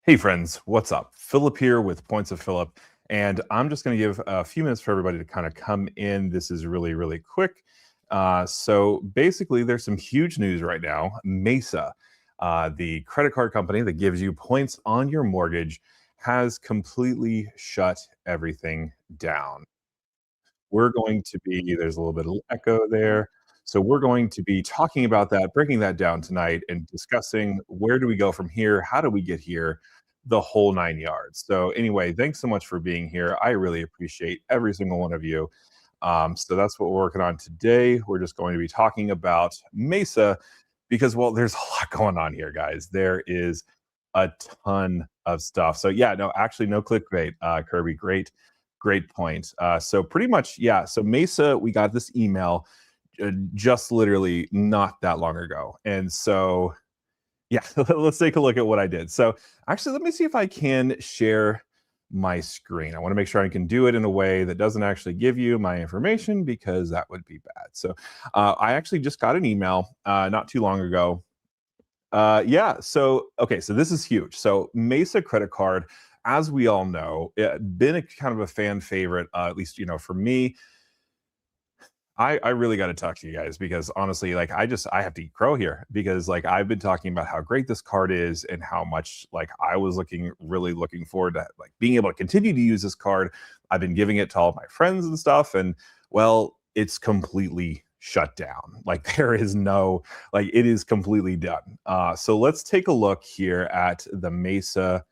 Hey friends, what's up? Philip here with Points of Philip, and I'm just going to give a few minutes for everybody to kind of come in. This is really, really quick. So basically, there's some huge news right now. Mesa, the credit card company that gives you points on your mortgage, has completely shut everything down. We're going to be there's a little bit of echo there. So we're going to be talking about that, breaking that down tonight and discussing where do we go from here? How do we get here? The whole 9 yards. So anyway, thanks so much for being here. I really appreciate every single one of you. So that's what we're working on today. We're just going to be talking about Mesa because, well, there's a lot going on here, guys. There is a ton of stuff. So yeah, no, actually, no clickbait, Kirby. Great point. So pretty much, yeah. So Mesa, we got this email just literally not that long ago, and so yeah, let's take a look at what I did. So actually, let me see if I can share my screen. I want to make sure I can do it in a way that doesn't actually give you my information because that would be bad. So I actually just got an email not too long ago. Yeah. So, okay. So this is huge. So Mesa credit card, as we all know, been a kind of a fan favorite, at least, for me. I really got to talk to you guys because honestly, like I have to eat crow here because like I've been talking about how great this card is and how much like I was really looking forward to like being able to continue to use this card. I've been giving it to all of my friends and stuff, and well, it's completely shut down. Like there is no like it is completely done. So let's take a look here at the Mesa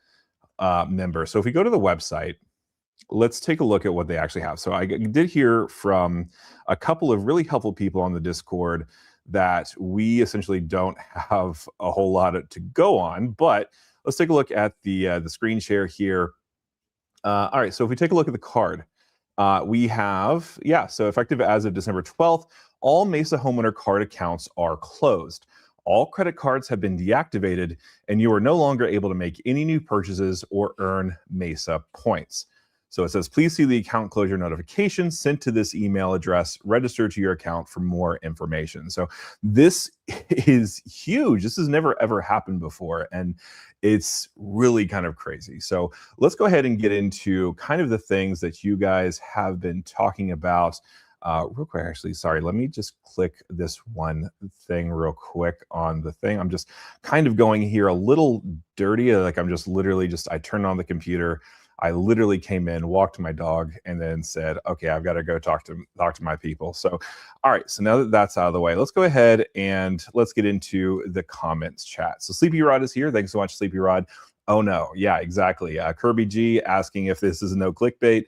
member. So if we go to the website, let's take a look at what they actually have. So I did hear from a couple of really helpful people on the Discord that we essentially don't have a whole lot to go on, but let's take a look at the screen share here. All right, so if we take a look at the card, we have, yeah, so effective as of December 12th, all Mesa homeowner card accounts are closed. All credit cards have been deactivated, and you are no longer able to make any new purchases or earn Mesa points. So it says, please see the account closure notification sent to this email address. Register to your account for more information. So this is huge. This has never ever happened before, and it's really kind of crazy. So let's go ahead and get into kind of the things that you guys have been talking about. Real quick, actually, sorry, let me just click this one thing real quick on the thing. I'm just kind of going here a little dirty. Like I'm just literally I turned on the computer. I literally came in, walked my dog, and then said, okay, I've got to go talk to my people. So, all right, so now that that's out of the way, let's go ahead and let's get into the comments chat. So Sleepy Rod is here. Thanks so much, Sleepy Rod. Oh no, yeah, exactly. Kirby G asking if this is no clickbait.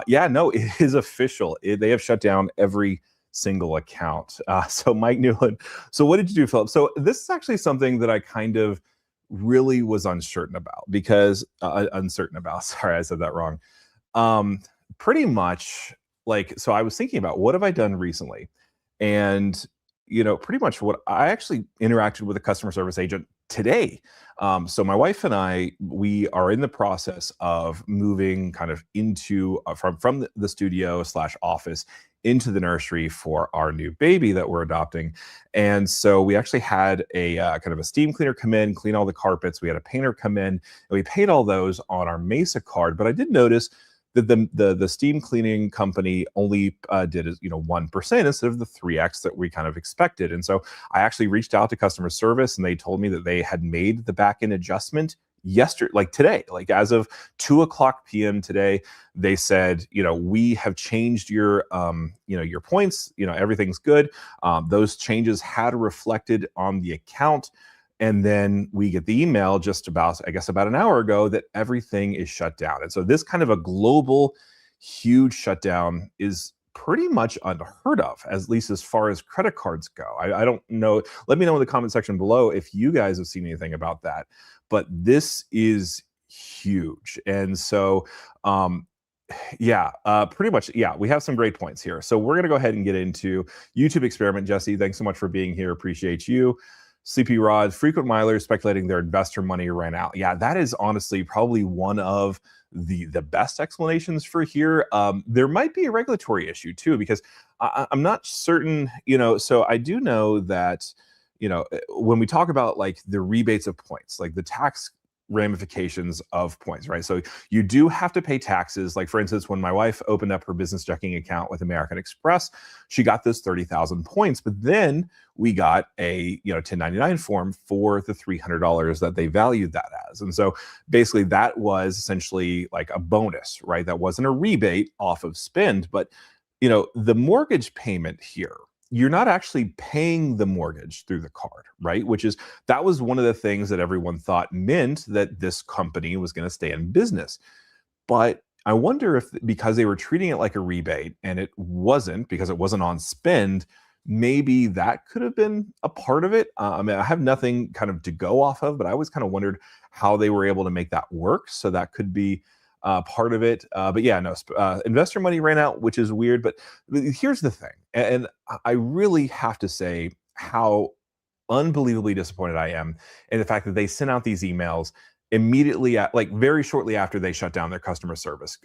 Yeah, no, it is official. They have shut down every single account. So Mike Newland. So what did you do, Philip? So this is actually something that I kind of really was uncertain about because sorry, I said that wrong. um Pretty much, like, so I was thinking about what have I done recently, and pretty much what I actually interacted with a customer service agent today. So my wife and we are in the process of moving kind of into from the studio slash office into the nursery for our new baby that we're adopting. And so we actually had a kind of a steam cleaner come in, clean all the carpets. We had a painter come in, and we paid all those on our Mesa card. But I did notice that the steam cleaning company only did 1% instead of the 3x that we kind of expected. And so I actually reached out to customer service, and they told me that they had made the back end adjustment yesterday, like today, like as of 2:00 p.m. today. They said, we have changed your your points, everything's good. Those changes had reflected on the account. And then we get the email just about, I guess, about an hour ago that everything is shut down. And so this kind of a global, huge shutdown is pretty much unheard of, at least as far as credit cards go. I don't know. Let me know in the comment section below if you guys have seen anything about that. But this is huge. And so, yeah, pretty much, yeah, we have some great points here. So we're going to go ahead and get into YouTube experiment. Jesse, thanks so much for being here. Appreciate you. CP Rod, frequent milers speculating their investor money ran out. Yeah, that is honestly probably one of the best explanations for here. There might be a regulatory issue too, because I'm not certain, so I do know that, when we talk about like the rebates of points, like the tax ramifications of points, right? So you do have to pay taxes. Like for instance, when my wife opened up her business checking account with American Express, she got those 30,000 points, but then we got a 1099 form for the $300 that they valued that as. And so basically that was essentially like a bonus, right? That wasn't a rebate off of spend, but the mortgage payment here, you're not actually paying the mortgage through the card, right? That was one of the things that everyone thought meant that this company was going to stay in business. But I wonder if because they were treating it like a rebate and it wasn't, because it wasn't on spend, maybe that could have been a part of it. I mean, I have nothing kind of to go off of, but I always kind of wondered how they were able to make that work. So that could be part of it. But yeah, no, investor money ran out, which is weird. But here's the thing. And I really have to say how unbelievably disappointed I am in the fact that they sent out these emails immediately like very shortly after they shut down their customer service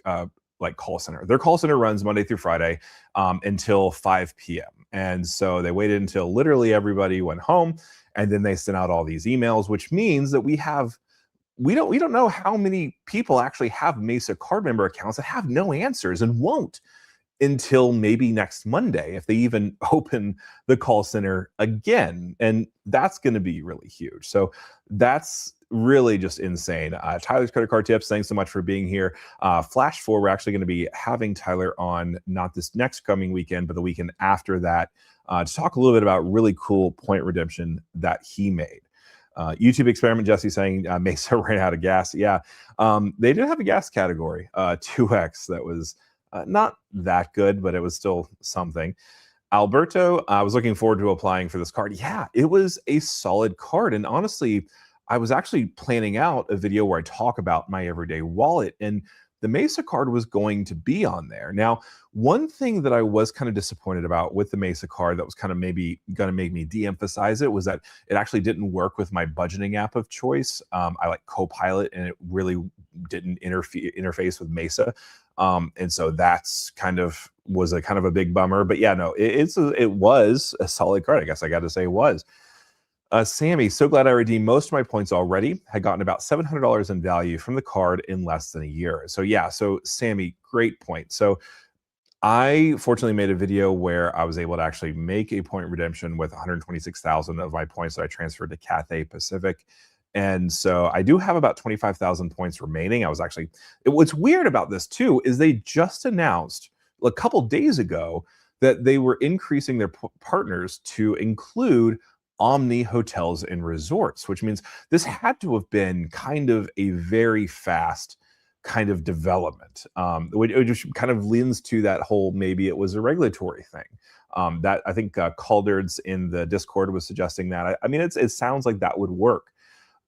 like call center. Their call center runs Monday through Friday until 5 p.m. And so they waited until literally everybody went home, and then they sent out all these emails, which means that we don't know how many people actually have Mesa card member accounts that have no answers and won't until maybe next Monday, if they even open the call center again. And that's going to be really huge. So that's really just insane. Tyler's Credit Card Tips, thanks so much for being here. Flash forward, we're actually going to be having Tyler on not this next coming weekend, but the weekend after that to talk a little bit about really cool point redemption that he made. YouTube experiment, Jesse saying Mesa ran out of gas. Yeah, they did have a gas category, 2X, that was not that good, but it was still something. Alberto, I was looking forward to applying for this card. Yeah, it was a solid card. And honestly, I was actually planning out a video where I talk about my everyday wallet, and the Mesa card was going to be on there. Now, one thing that I was kind of disappointed about with the Mesa card that was kind of maybe going to make me de-emphasize it was that it actually didn't work with my budgeting app of choice. I like Copilot, and it really didn't interface with Mesa. And so that's was a big bummer. But yeah, no, it was a solid card. I guess I got to say it was. Sammy, so glad I redeemed most of my points already. Had gotten about $700 in value from the card in less than a year. So yeah, so Sammy, great point. So I fortunately made a video where I was able to actually make a point redemption with 126,000 of my points that I transferred to Cathay Pacific. And so I do have about 25,000 points remaining. What's weird about this too is they just announced a couple days ago that they were increasing their partners to include Omni hotels and resorts, which means this had to have been kind of a very fast kind of development, which kind of leans to that whole maybe it was a regulatory thing. That I think Calder's in the Discord was suggesting that. I mean, it sounds like that would work.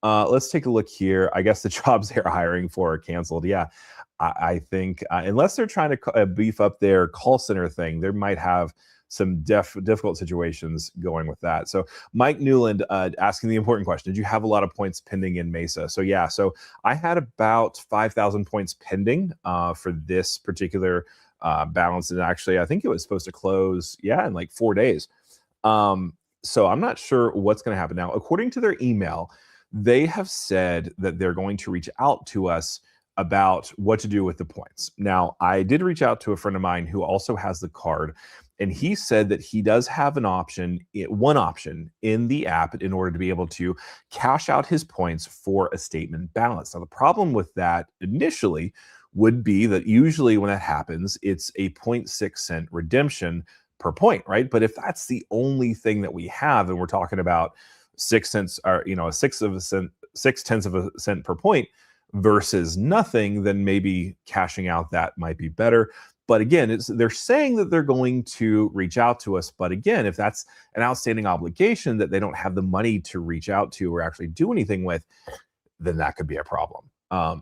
Let's take a look here. I guess the jobs they're hiring for are canceled. Yeah, I think unless they're trying to beef up their call center thing, they might have some difficult situations going with that. So Mike Newland asking the important question, did you have a lot of points pending in Mesa? So yeah, so I had about 5,000 points pending for this particular balance. And actually, I think it was supposed to close, in like 4 days. So I'm not sure what's going to happen now. According to their email, they have said that they're going to reach out to us about what to do with the points. Now, I did reach out to a friend of mine who also has the card, and he said that he does have one option in the app in order to be able to cash out his points for a statement balance. Now, the problem with that initially would be that usually when that happens, it's a 0.6 cent redemption per point, right? But if that's the only thing that we have, and we're talking about 6 cents, or a sixth of a cent, 0.6 of a cent per point versus nothing, then maybe cashing out that might be better. But again, they're saying that they're going to reach out to us. But again, if that's an outstanding obligation that they don't have the money to reach out to or actually do anything with, then that could be a problem.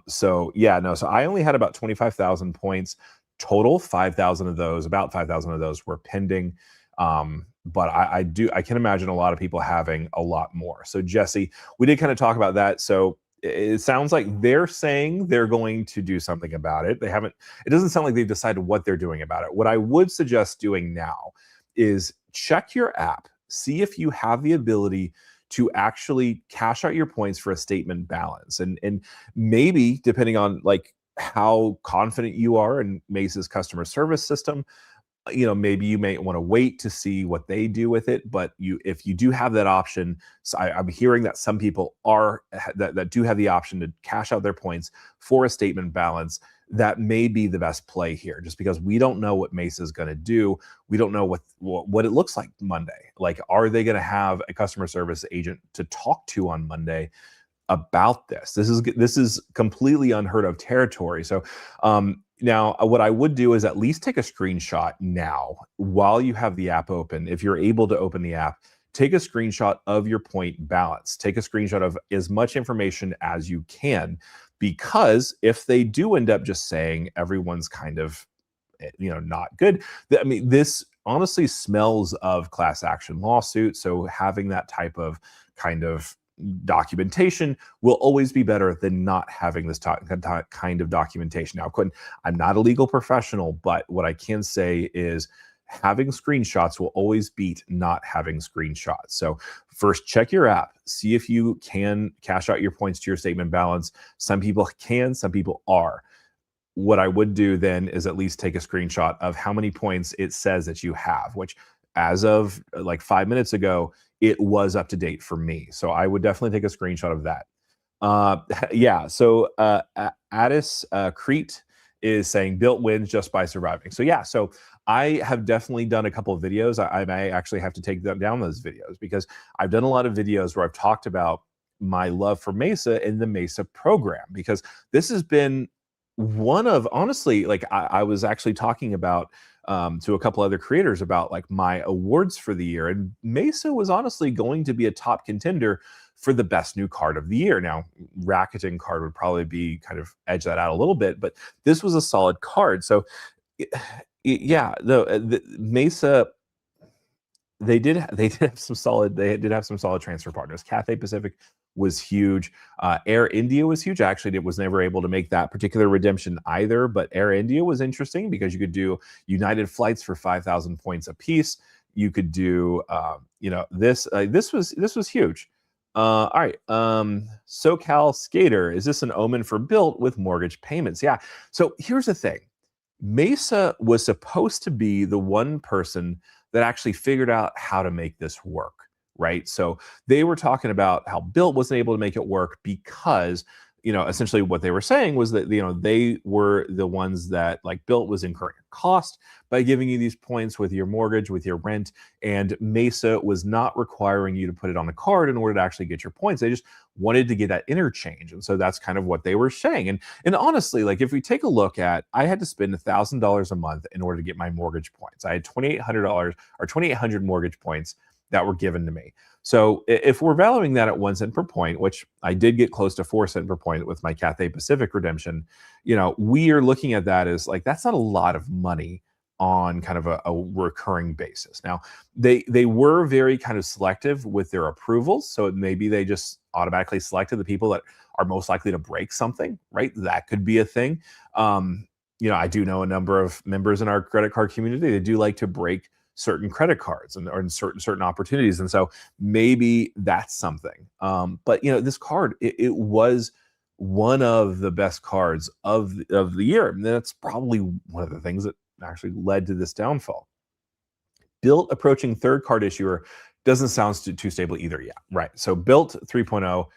So I only had about 25,000 points total. About 5,000 of those were pending. But I can imagine a lot of people having a lot more. So Jesse, we did kind of talk about that. So it sounds like they're saying they're going to do something about it. It doesn't sound like they've decided what they're doing about it. What I would suggest doing now is check your app, see if you have the ability to actually cash out your points for a statement balance. And maybe depending on like how confident you are in Mesa's customer service system, maybe you may want to wait to see what they do with it. But if you do have that option, so I'm hearing that some people that do have the option to cash out their points for a statement balance. That may be the best play here, just because we don't know what Mesa is going to do. We don't know what it looks like Monday. Like, are they going to have a customer service agent to talk to on Monday about this? This is completely unheard of territory. So now what I would do is at least take a screenshot now while you have the app open. If you're able to open the app, take a screenshot of your point balance. Take a screenshot of as much information as you can, because if they do end up just saying everyone's kind of not good, I mean, this honestly smells of class action lawsuit. So having that type of kind of documentation will always be better than not having this kind of documentation. Now, Quentin, I'm not a legal professional, but what I can say is having screenshots will always beat not having screenshots. So first, check your app, see if you can cash out your points to your statement balance. Some people can, some people are. What I would do then is at least take a screenshot of how many points it says that you have, which as of like 5 minutes ago, it was up to date for me. So I would definitely take a screenshot of that. Yeah, so Addis Crete is saying Bilt wins just by surviving. So yeah, so I have definitely done a couple of videos. I may actually have to take down those videos, because I've done a lot of videos where I've talked about my love for Mesa and the Mesa program, because this has been one of, honestly, like I was actually talking about to a couple other creators about like my awards for the year, and Mesa was honestly going to be a top contender for the best new card of the year. Now, Racketing card would probably be kind of edge that out a little bit, but this was a solid card. So yeah, the Mesa, they did have some solid transfer partners. Cathay Pacific was huge. Air India was huge. Actually, it was never able to make that particular redemption either, but Air India was interesting because you could do United flights for 5,000 points a piece. You could do this was huge. All right, SoCal Skater, is this an omen for Bilt with mortgage payments? Yeah. So here's the thing. Mesa was supposed to be the one person that actually figured out how to make this work, right? So they were talking about how Bilt wasn't able to make it work because, essentially what they were saying was that, they were the ones that, like, Bilt was incurring cost by giving you these points with your mortgage, with your rent, and Mesa was not requiring you to put it on the card in order to actually get your points. They just wanted to get that interchange. And so that's kind of what they were saying. And honestly, like, if we take a look at, I had to spend $1,000 a month in order to get my mortgage points. I had $2,800 or 2,800 mortgage points that were given to me. So if we're valuing that at 1 cent per point, which I did get close to 4 cents per point with my Cathay Pacific redemption, we are looking at that as like, that's not a lot of money on kind of a recurring basis. Now, they were very kind of selective with their approvals. So maybe they just automatically selected the people that are most likely to break something, right? That could be a thing. I do know a number of members in our credit card community. They do like to break certain credit cards or certain opportunities. And so maybe that's something. But this card, it was one of the best cards of the year. And that's probably one of the things that actually led to this downfall. Bilt approaching third card issuer doesn't sound too stable either. Yeah, right. So Bilt 3.0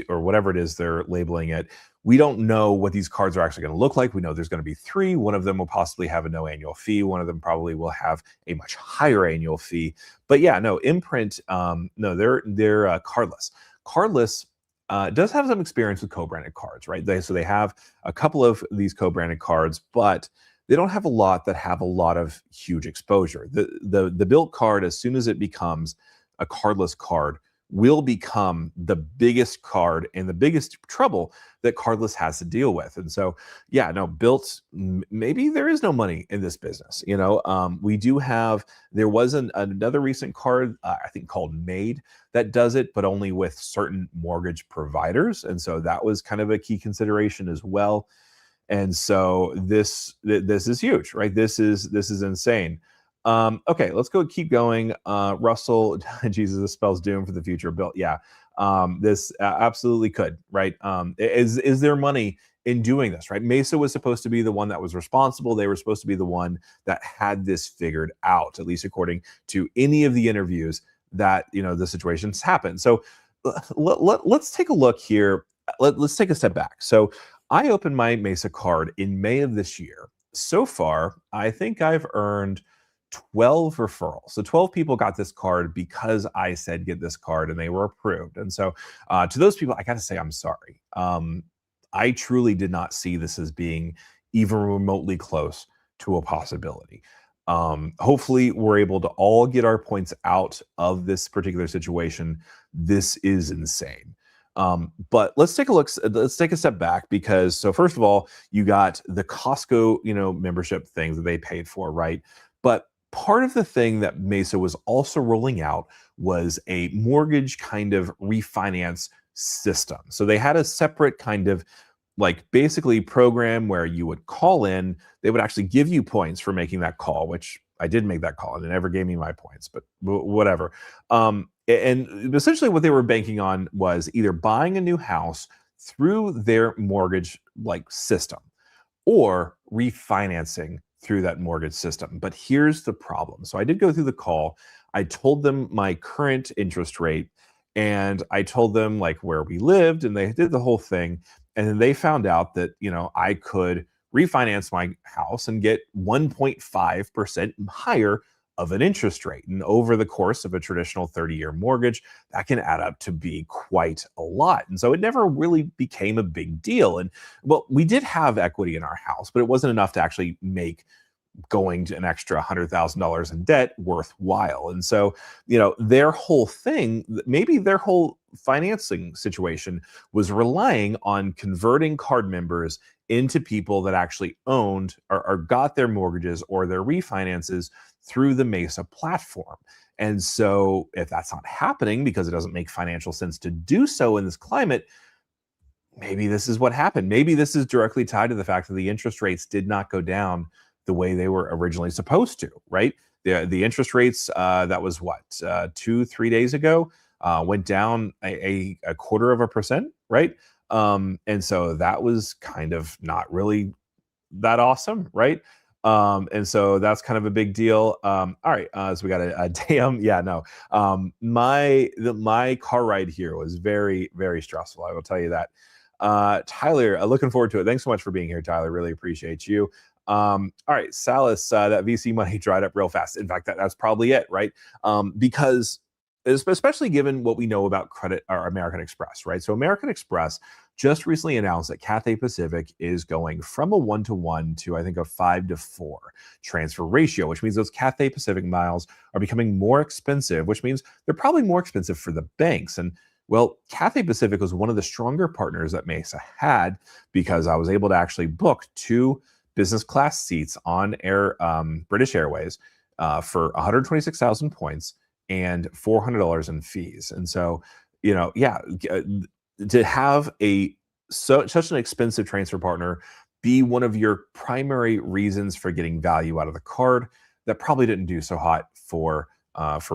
or whatever it is they're labeling it. We don't know what these cards are actually going to look like. We know there's going to be 3. One of them will possibly have a no annual fee. One of them probably will have a much higher annual fee. But yeah, no, Imprint, no, they're cardless. Cardless does have some experience with co-branded cards, right? So they have a couple of these co-branded cards, but they don't have a lot that have a lot of huge exposure. The Bilt card, as soon as it becomes a cardless card, will become the biggest card and the biggest trouble that cardless has to deal with. And so, yeah, no, Bilt, maybe there is no money in this business. We do have, there was another recent card, I think called Made, that does it, but only with certain mortgage providers. And so that was kind of a key consideration as well. And so this is huge, right? This is insane. Okay, let's go keep going. Russell, Jesus, this spells doom for the future. Bilt, yeah, this absolutely could, right? Is there money in doing this, right? Mesa was supposed to be the one that was responsible. They were supposed to be the one that had this figured out, at least according to any of the interviews that the situations happened. So let's take a look here. Let's take a step back. So I opened my Mesa card in May of this year. So far, I think I've earned 12 referrals. So 12 people got this card because I said get this card and they were approved. And so to those people, I got to say, I'm sorry. I truly did not see this as being even remotely close to a possibility. Hopefully, we're able to all get our points out of this particular situation. This is insane. But let's take a look. Let's take a step back because so first of all, you got the Costco, membership things that they paid for, right? But part of the thing that Mesa was also rolling out was a mortgage kind of refinance system. So they had a separate kind of like basically program where you would call in, they would actually give you points for making that call, which I did make that call and it never gave me my points, but whatever. And essentially what they were banking on was either buying a new house through their mortgage like system or refinancing through that mortgage system. But here's the problem. So I did go through the call. I told them my current interest rate and I told them like where we lived and they did the whole thing. And then they found out that, I could refinance my house and get 1.5% higher of an interest rate. And over the course of a traditional 30-year mortgage, that can add up to be quite a lot. And so it never really became a big deal. And well, we did have equity in our house, but it wasn't enough to actually make going to an extra $100,000 in debt worthwhile. And so, their whole thing, maybe their whole financing situation was relying on converting card members into people that actually owned or got their mortgages or their refinances through the Mesa platform. And so if that's not happening because it doesn't make financial sense to do so in this climate, maybe this is what happened. Maybe this is directly tied to the fact that the interest rates did not go down the way they were originally supposed to, right? The interest rates, that was what, 2-3 days ago, went down a quarter of a percent, right? And so that was kind of not really that awesome, right? And so that's kind of a big deal. All right, so we got a damn, yeah, no. My car ride here was very, very stressful. I will tell you that. Tyler, looking forward to it. Thanks so much for being here, Tyler. Really appreciate you. All right, Salas, that VC money dried up real fast. In fact, that's probably it, right? Because especially given what we know about credit or American Express, right? So American Express just recently announced that Cathay Pacific is going from a 1-to-1 to I think a 5-to-4 transfer ratio, which means those Cathay Pacific miles are becoming more expensive, which means they're probably more expensive for the banks. And well, Cathay Pacific was one of the stronger partners that Mesa had because I was able to actually book 2 business class seats on British Airways for 126,000 points and $400 in fees. And so, to have such an expensive transfer partner be one of your primary reasons for getting value out of the card, that probably didn't do so hot for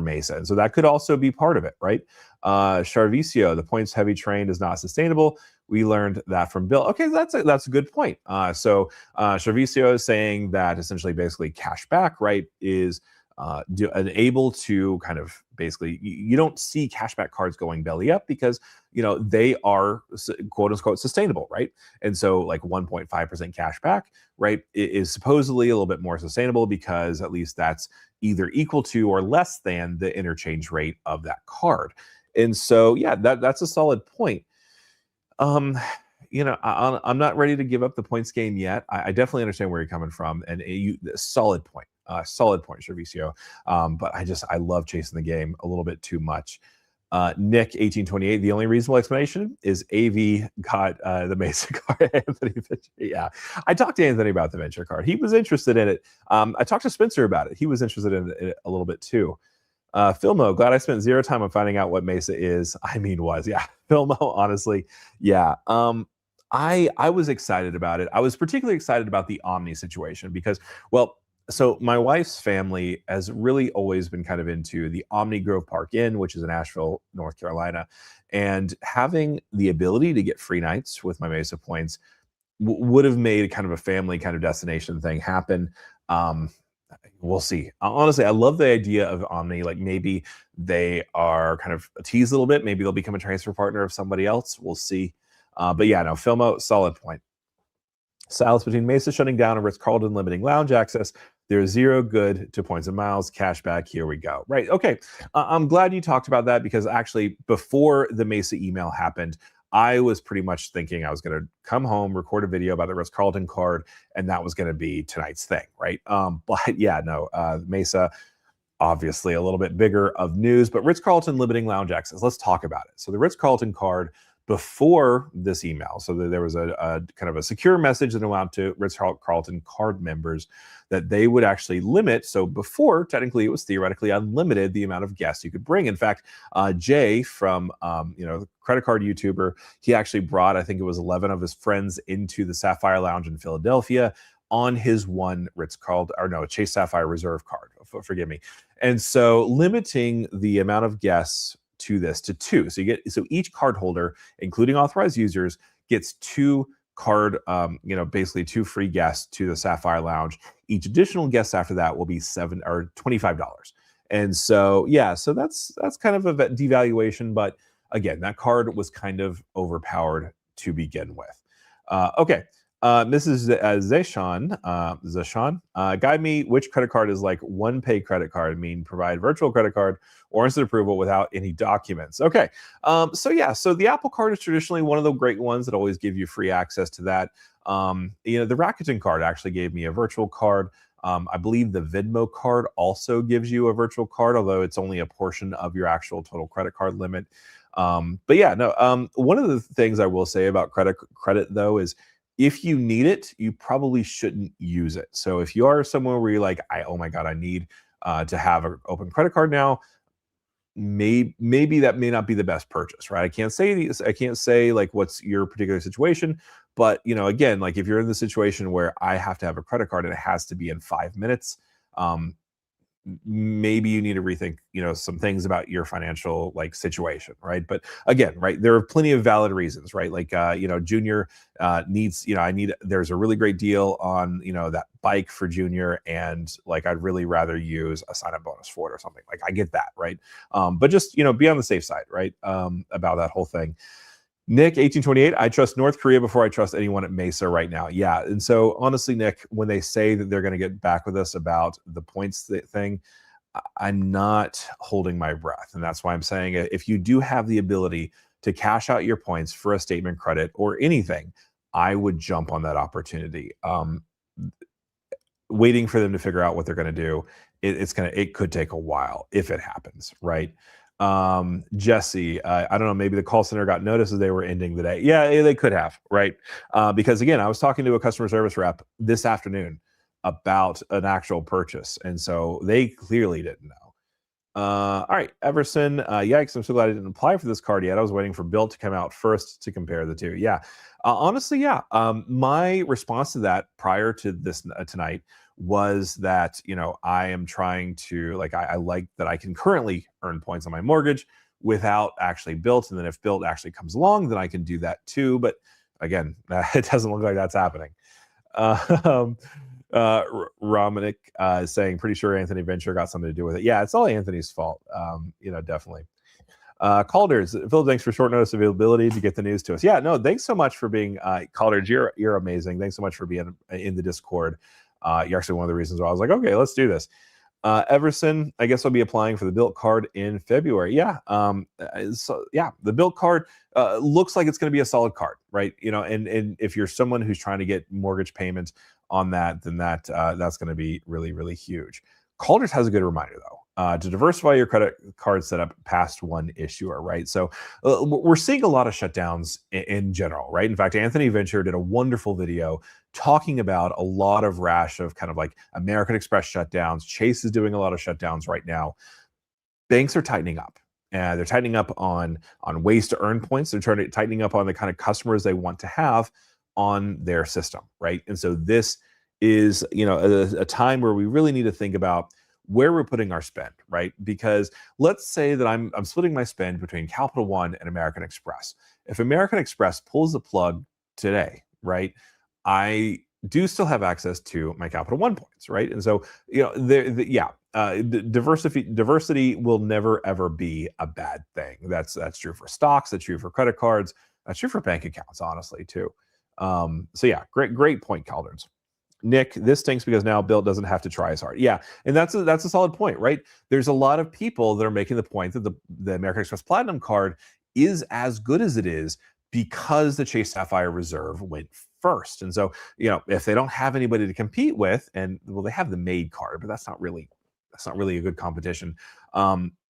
Mesa. And so that could also be part of it, right? Charvicio, the points heavy train is not sustainable. We learned that from Bill. Okay, that's a good point. So Charvicio is saying that essentially basically cash back, right, is able to kind of basically, you don't see cashback cards going belly up because, they are quote unquote sustainable, right? And so like 1.5% cash back, right, is supposedly a little bit more sustainable because at least that's either equal to or less than the interchange rate of that card. And so, yeah, that's a solid point. I'm not ready to give up the points game yet. I definitely understand where you're coming from, and solid point, Servicio. But I love chasing the game a little bit too much. Nick 1828. The only reasonable explanation is AV got the Mesa card. Anthony, yeah, I talked to Anthony about the venture card. He was interested in it. I talked to Spencer about it. He was interested in it a little bit too. Filmo, glad I spent 0 time on finding out what Mesa is. Yeah, Filmo, honestly, yeah. I was excited about it. I was particularly excited about the Omni situation because, well, So my wife's family has really always been kind of into the Omni Grove Park Inn, which is in Asheville, North Carolina, and having the ability to get free nights with my Mesa points would have made kind of a family kind of destination thing happen. Um, we'll see. Honestly, I love the idea of Omni. Like maybe they are kind of teased a little bit. Maybe they'll become a transfer partner of somebody else. We'll see. But yeah, no, Filmo, solid point. Silence between Mesa shutting down and Ritz-Carlton limiting lounge access. There's zero good to points and miles. Cash back. Here we go. Right. Okay. I'm glad you talked about that because actually, before the Mesa email happened, I was pretty much thinking I was going to come home, record a video about the Ritz-Carlton card, and that was going to be tonight's thing. Right. But yeah, no, Mesa, obviously a little bit bigger of news, but Ritz-Carlton limiting lounge access. Let's talk about it. So the Ritz-Carlton card before this email, so there was a kind of a secure message that went out to Ritz-Carlton card members that they would actually limit. So before, technically, it was theoretically unlimited the amount of guests you could bring. In fact, Jay from the credit card YouTuber, he actually brought, I think it was 11 of his friends into the Sapphire Lounge in Philadelphia on his one Ritz-Carlton, or no, Chase Sapphire Reserve card. Forgive me. And so limiting the amount of guests to this to two. So each card holder, including authorized users, gets two card, basically two free guests to the Sapphire Lounge. Each additional guest after that will be $25. And so, yeah, so that's kind of a devaluation. But again, that card was kind of overpowered to begin with. Okay. Mrs. Zeshan, guide me which credit card is like one pay credit card. I mean, provide virtual credit card or instant approval without any documents. Okay. So the Apple card is traditionally one of the great ones that always give you free access to that. The Rakuten card actually gave me a virtual card. I believe the Venmo card also gives you a virtual card, although it's only a portion of your actual total credit card limit. But yeah, no. One of the things I will say about credit though is if you need it, you probably shouldn't use it. So if you are somewhere where you're like, oh my God, I need to have an open credit card now, maybe that may not be the best purchase, right? I can't say like what's your particular situation, but again, like if you're in the situation where I have to have a credit card and it has to be in 5 minutes, maybe you need to rethink some things about your financial like situation, right? But again, right, there are plenty of valid reasons, right? Like Junior needs, there's a really great deal on that bike for Junior, and like I'd really rather use a sign-up bonus for it or something. Like I get that, right? But just be on the safe side, right? About that whole thing. Nick, 1828, I trust North Korea before I trust anyone at Mesa right now. Yeah. And so honestly, Nick, when they say that they're going to get back with us about the points thing, I'm not holding my breath. And that's why I'm saying if you do have the ability to cash out your points for a statement credit or anything, I would jump on that opportunity. Waiting for them to figure out what they're going to do, it could take a while if it happens, right? Jesse, I don't know, maybe the call center got notice as they were ending the day. Yeah, they could have, right? Because again, I was talking to a customer service rep this afternoon about an actual purchase, and so they clearly didn't know. All right, Everson, yikes, I'm so glad I didn't apply for this card yet. I was waiting for Bilt to come out first to compare the two. Yeah, honestly, yeah. My response to that prior to this tonight was that I am trying to I like that I can currently earn points on my mortgage without actually Bilt, and then if Bilt actually comes along, then I can do that too. But again, it doesn't look like that's happening. Romanic is saying, pretty sure Anthony Venture got something to do with it. Yeah, it's all Anthony's fault. Definitely. Calders, Phil, thanks for short notice availability to get the news to us. Yeah, no, thanks so much for being Calders. You're amazing. Thanks so much for being in the Discord. You're actually one of the reasons why I was like, okay, let's do this. Everson, I guess I'll be applying for the Bilt card in February. Yeah. The Bilt card looks like it's going to be a solid card, right? And if you're someone who's trying to get mortgage payments on that, then that's going to be really, really huge. Calders has a good reminder though, to diversify your credit card setup past one issuer, right? So we're seeing a lot of shutdowns in general, right? In fact, Anthony Venture did a wonderful video talking about a lot of rash of kind of like American Express shutdowns. Chase is doing a lot of shutdowns right now. Banks are tightening up. They're tightening up on ways to earn points. They're tightening up on the kind of customers they want to have on their system, right? And so this is, a time where we really need to think about where we're putting our spend, right? Because let's say that I'm splitting my spend between Capital One and American Express. If American Express pulls the plug today, right, I do still have access to my Capital One points, right? And so, diversity will never ever be a bad thing. That's true for stocks. That's true for credit cards. That's true for bank accounts, honestly, too. So yeah, great point, Calders. Nick, this stinks because now Bilt doesn't have to try as hard. Yeah, and that's a solid point, right? There's a lot of people that are making the point that the American Express Platinum card is as good as it is because the Chase Sapphire Reserve went first. And so, if they don't have anybody to compete with, and well, they have the Made card, but that's not really a good competition.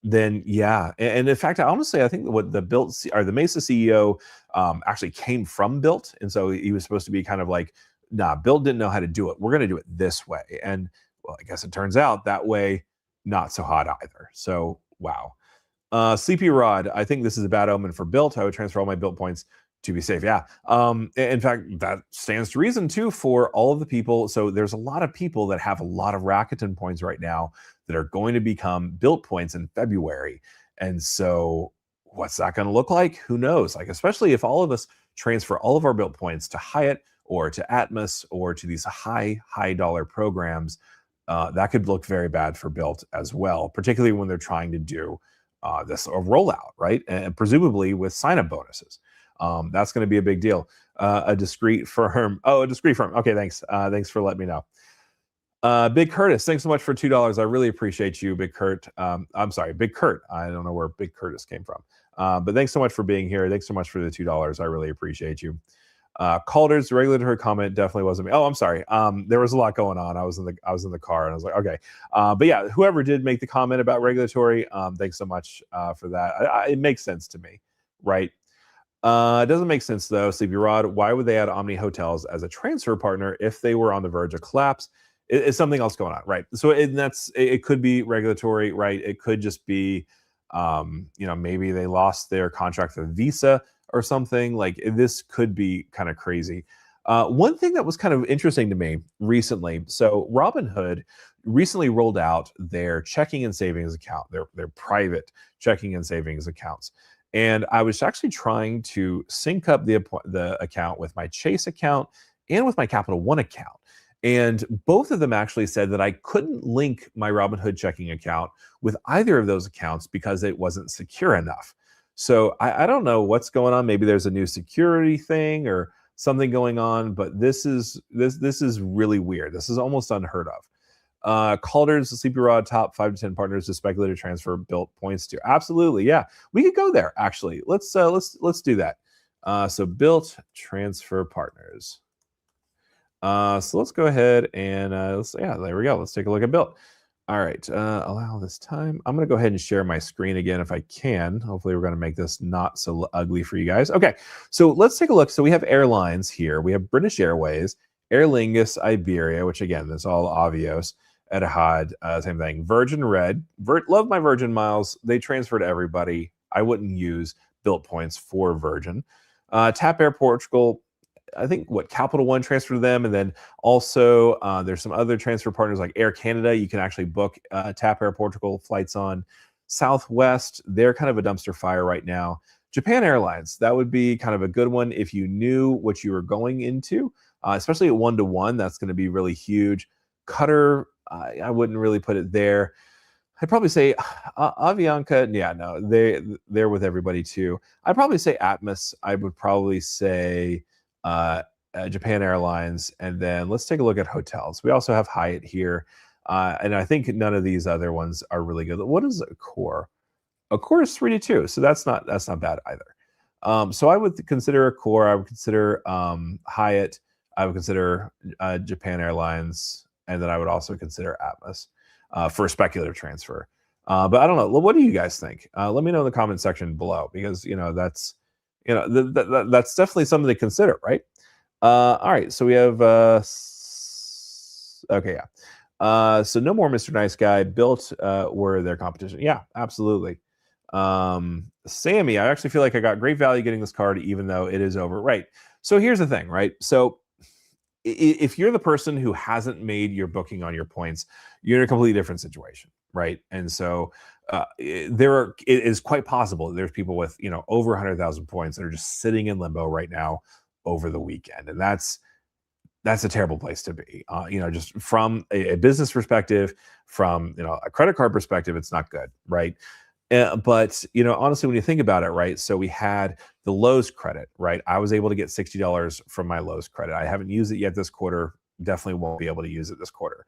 Then yeah, and in fact, honestly, I think what the Bilt or the Mesa CEO actually came from Bilt, and so he was supposed to be kind of like, nah, Bill didn't know how to do it. We're going to do it this way. And well, I guess it turns out that way, not so hot either. So, wow. Sleepy Rod, I think this is a bad omen for Bilt. I would transfer all my Bilt points to be safe. Yeah. In fact, that stands to reason too for all of the people. So there's a lot of people that have a lot of Rakuten points right now that are going to become Bilt points in February. And so what's that going to look like? Who knows? Like, especially if all of us transfer all of our Bilt points to Hyatt or to Atmos or to these high dollar programs, that could look very bad for Bilt as well, particularly when they're trying to do this rollout, right? And presumably with sign-up bonuses. That's going to be a big deal. A discrete firm. Oh, a discrete firm. Okay, thanks. Thanks for letting me know. Big Curtis, thanks so much for $2. I really appreciate you, Big Kurt. I'm sorry, Big Kurt. I don't know where Big Curtis came from. But thanks so much for being here. Thanks so much for the $2. I really appreciate you. Calder's regulatory comment definitely wasn't me. Oh, I'm sorry. There was a lot going on. I was in the car and I was like, okay. But yeah, whoever did make the comment about regulatory, thanks so much for that. It makes sense to me, right? It doesn't make sense though, Sleepy Rod. Why would they add Omni Hotels as a transfer partner if they were on the verge of collapse? It's something else going on, right? So it could be regulatory, right? It could just be, maybe they lost their contract with Visa or something. Like, this could be kind of crazy. One thing that was kind of interesting to me recently, so Robinhood recently rolled out their checking and savings account, their private checking and savings accounts. And I was actually trying to sync up the account with my Chase account and with my Capital One account. And both of them actually said that I couldn't link my Robinhood checking account with either of those accounts because it wasn't secure enough. So I don't know what's going on. Maybe there's a new security thing or something going on, but this is really weird. This is almost unheard of. Calder's Sleepy Rod top 5 to 10 partners to speculative transfer Bilt points to. Absolutely, yeah. We could go there actually. Let's do that. So Bilt transfer partners. So let's go ahead and there we go. Let's take a look at Bilt. All right, allow this time. I'm going to go ahead and share my screen again if I can. Hopefully we're going to make this not so ugly for you guys. Okay, so let's take a look. So we have airlines here. We have British Airways, Aer Lingus, Iberia, which again, that's all Avios, Etihad, same thing. Virgin Red, love my Virgin miles. They transfer to everybody. I wouldn't use Bilt points for Virgin. TAP Air Portugal, I think Capital One transferred to them, and then also there's some other transfer partners like Air Canada. You can actually book TAP Air Portugal flights on. Southwest, they're kind of a dumpster fire right now. Japan Airlines, that would be kind of a good one if you knew what you were going into, especially at 1-to-1. That's going to be really huge. Qatar, I wouldn't really put it there. I'd probably say Avianca. Yeah, no, they're with everybody too. I'd probably say Atmos. I would probably say Japan Airlines, and then let's take a look at hotels. We also have Hyatt here, and I think none of these other ones are really good. What is Accor? Accor is 3-2, so that's not bad either. So I would consider Accor. I would consider Hyatt. I would consider Japan Airlines, and then I would also consider Atmos for a speculative transfer. But I don't know. What do you guys think? Let me know in the comment section below, because that's that's definitely something to consider, right? All right, so we have okay, yeah. So no more Mr. Nice Guy. Bilt were their competition. Yeah, absolutely. Sammy, I actually feel like I got great value getting this card, even though it is over. Right. So here's the thing, right? So if you're the person who hasn't made your booking on your points, you're in a completely different situation, right? And so it is quite possible that there's people with over 100,000 points that are just sitting in limbo right now over the weekend, and that's a terrible place to be. Just from a business perspective, from a credit card perspective, it's not good, right? But honestly, when you think about it, right? So we had the Lowe's credit, right? I was able to get $60 from my Lowe's credit. I haven't used it yet this quarter. Definitely won't be able to use it this quarter.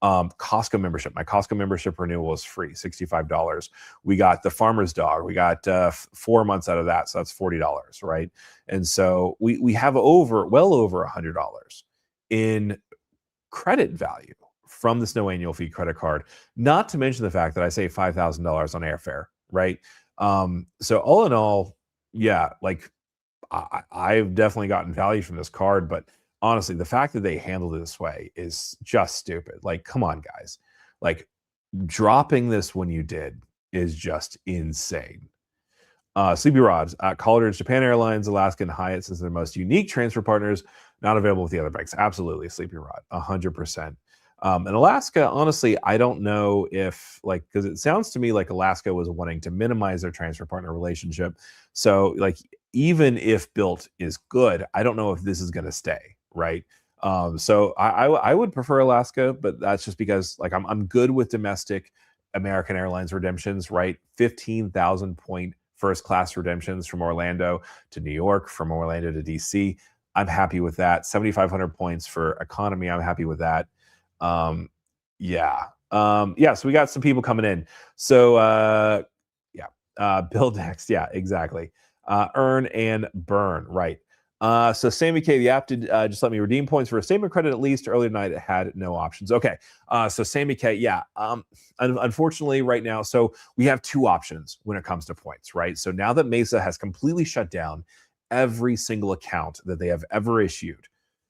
Costco membership. My Costco membership renewal is free, $65. We got the Farmer's Dog. We got 4 months out of that, so that's $40, right? And so we have well over $100 in credit value from this no annual fee credit card. Not to mention the fact that I save $5,000 on airfare, right? So all in all, yeah, like I've definitely gotten value from this card, but honestly, the fact that they handled it this way is just stupid. Like, come on, guys. Like, dropping this when you did is just insane. Sleepy Rods, cardholders, Japan Airlines, Alaska, and Hyatt, since they're the most unique transfer partners, not available with the other banks. Absolutely, Sleepy Rod, 100%. And Alaska, honestly, I don't know if, because it sounds to me like Alaska was wanting to minimize their transfer partner relationship. So, even if Bilt is good, I don't know if this is going to stay, right? So I would prefer Alaska, but that's just because I'm good with domestic American Airlines redemptions, right? 15,000 point first class redemptions from Orlando to New York, from Orlando to DC. I'm happy with that. 7,500 points for economy. I'm happy with that. Yeah. So we got some people coming in. So Bill next. Yeah, exactly. Earn and burn. Right. So Sammy K, the app did just let me redeem points for a statement credit at least. Earlier tonight it had no options. Okay. So Sammy K, yeah. Unfortunately right now, so we have two options when it comes to points, right? So now that Mesa has completely shut down every single account that they have ever issued,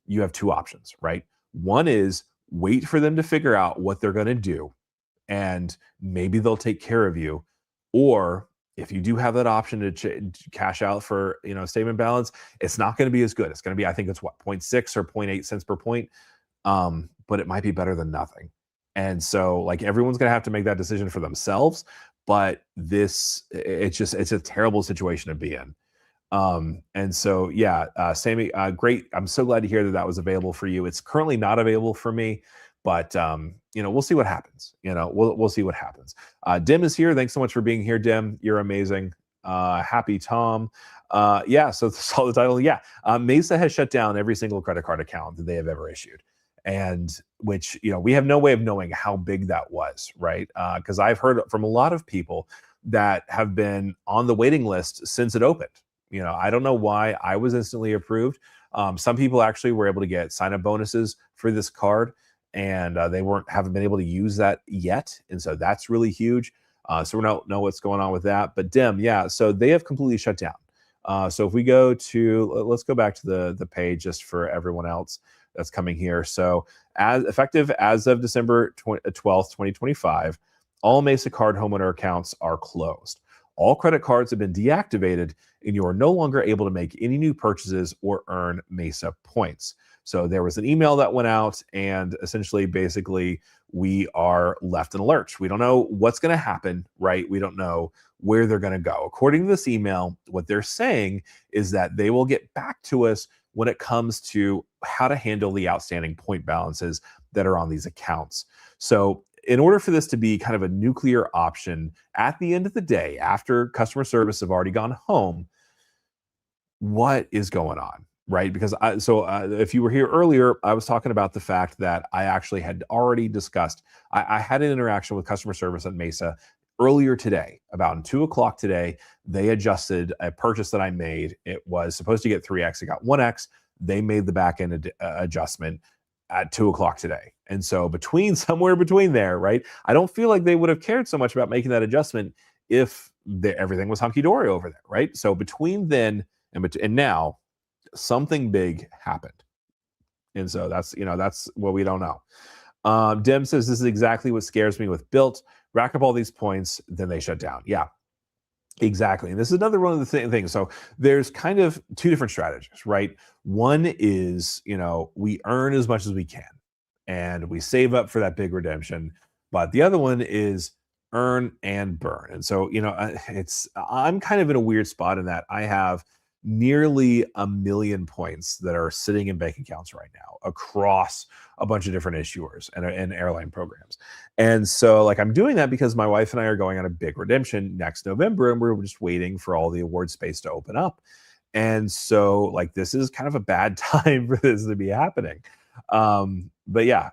you have two options, right? One is wait for them to figure out what they're going to do, and maybe they'll take care of you. Or if you do have that option to cash out for statement balance, it's not going to be as good. It's going to be, I think it's what, 0.6 or 0.8 cents per point. But it might be better than nothing. And so everyone's going to have to make that decision for themselves. But it's a terrible situation to be in. And so, Sammy, great. I'm so glad to hear that was available for you. It's currently not available for me, but we'll see what happens. We'll see what happens. Dim is here. Thanks so much for being here, Dim. You're amazing. Happy Tom. So saw the title. Yeah. Mesa has shut down every single credit card account that they have ever issued. And which, we have no way of knowing how big that was, right? Because I've heard from a lot of people that have been on the waiting list since it opened. I don't know why I was instantly approved. Some people actually were able to get sign-up bonuses for this card, and they haven't been able to use that yet. And so that's really huge. So we don't know what's going on with that. But Dim, yeah, so they have completely shut down. So if we go to, let's go back to the page just for everyone else that's coming here. So effective as of December 12th, 2025, all Mesa card homeowner accounts are closed. All credit cards have been deactivated, and you are no longer able to make any new purchases or earn Mesa points. So there was an email that went out, and essentially, basically, we are left in a lurch. We don't know what's going to happen, right? We don't know where they're going to go. According to this email, what they're saying is that they will get back to us when it comes to how to handle the outstanding point balances that are on these accounts. So in order for this to be kind of a nuclear option at the end of the day, after customer service have already gone home, what is going on, right? Because if you were here earlier, I was talking about the fact that I actually had already discussed, I had an interaction with customer service at Mesa earlier today, about 2:00 today. They adjusted a purchase that I made. It was supposed to get 3x, it got 1x. They made the back end adjustment at 2:00 today. And so somewhere between there, right? I don't feel like they would have cared so much about making that adjustment if everything was hunky-dory over there, right? So between then and now, something big happened. And so that's what we don't know. Dim says, this is exactly what scares me with Bilt. Rack up all these points, then they shut down. Yeah. Exactly. And this is another one of the things. So there's kind of two different strategies, right? One is, we earn as much as we can and we save up for that big redemption. But the other one is earn and burn. And so, I'm kind of in a weird spot in that I have nearly 1 million points that are sitting in bank accounts right now across a bunch of different issuers and airline programs. And so, like, I'm doing that because my wife and I are going on a big redemption next November, and we're just waiting for all the award space to open up. And so, like, this is kind of a bad time for this to be happening. But yeah,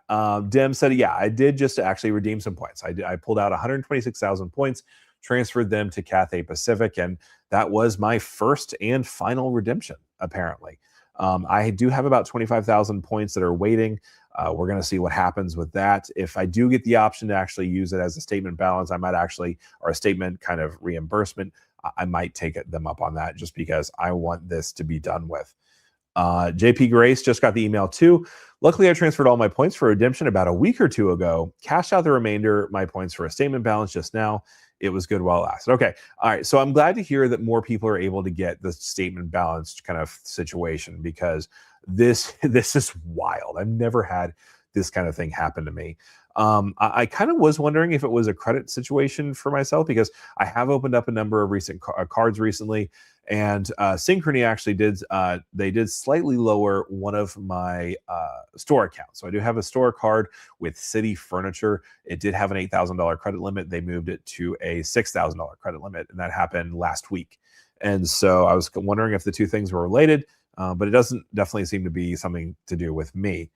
Dim said, yeah, I did just actually redeem some points. I pulled out 126,000 points, transferred them to Cathay Pacific, and that was my first and final redemption, apparently. I do have about 25,000 points that are waiting. We're going to see what happens with that. If I do get the option to actually use it as a statement balance, I might actually, or a statement kind of reimbursement, I might take them up on that just because I want this to be done with. JP Grace just got the email too. Luckily, I transferred all my points for redemption about a week or two ago. Cashed out the remainder my points for a statement balance just now. It was good while it lasted. Okay. All right. So I'm glad to hear that more people are able to get the statement balance kind of situation because this is wild. I've never had this kind of thing happen to me. I kind of was wondering if it was a credit situation for myself because I have opened up a number of recent cards recently, and Synchrony actually did slightly lower one of my store accounts. So I do have a store card with City Furniture. It did have an $8,000 credit limit. They moved it to a $6,000 credit limit, and that happened last week. And so I was wondering if the two things were related, but it doesn't definitely seem to be something to do with me.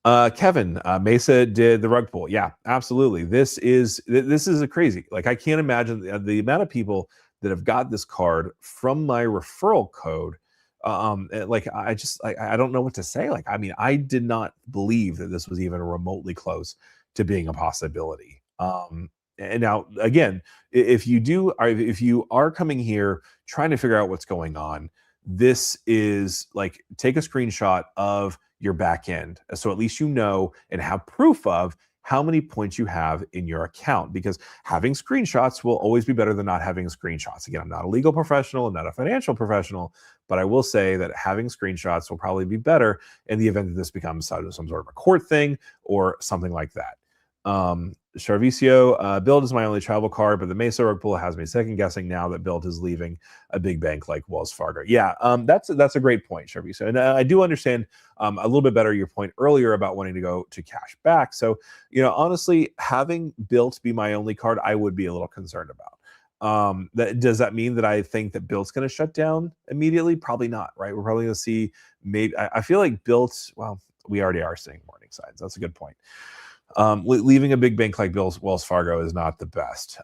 Kevin, Mesa did the rug pull. Yeah, absolutely. This is a crazy. Like, I can't imagine the amount of people that have got this card from my referral code. Like, I don't know what to say. Like, I mean, I did not believe that this was even remotely close to being a possibility. And now, again, if you are coming here trying to figure out what's going on, this is like, take a screenshot of your back end. So at least you know and have proof of how many points you have in your account, because having screenshots will always be better than not having screenshots. Again, I'm not a legal professional, I'm not a financial professional, but I will say that having screenshots will probably be better in the event that this becomes some sort of a court thing or something like that. Charvicio, Bilt is my only travel card, but the Mesa rug pull has me second guessing now that Bilt is leaving a big bank like Wells Fargo. Yeah, that's a great point, Charvicio. And I do understand a little bit better your point earlier about wanting to go to cash back. So, honestly, having Bilt be my only card, I would be a little concerned about. Does that mean that I think that Bilt's going to shut down immediately? Probably not, right? We're probably going to see maybe, I feel like Bilt, well, we already are seeing warning signs. That's a good point. Leaving a big bank like Wells Fargo is not the best.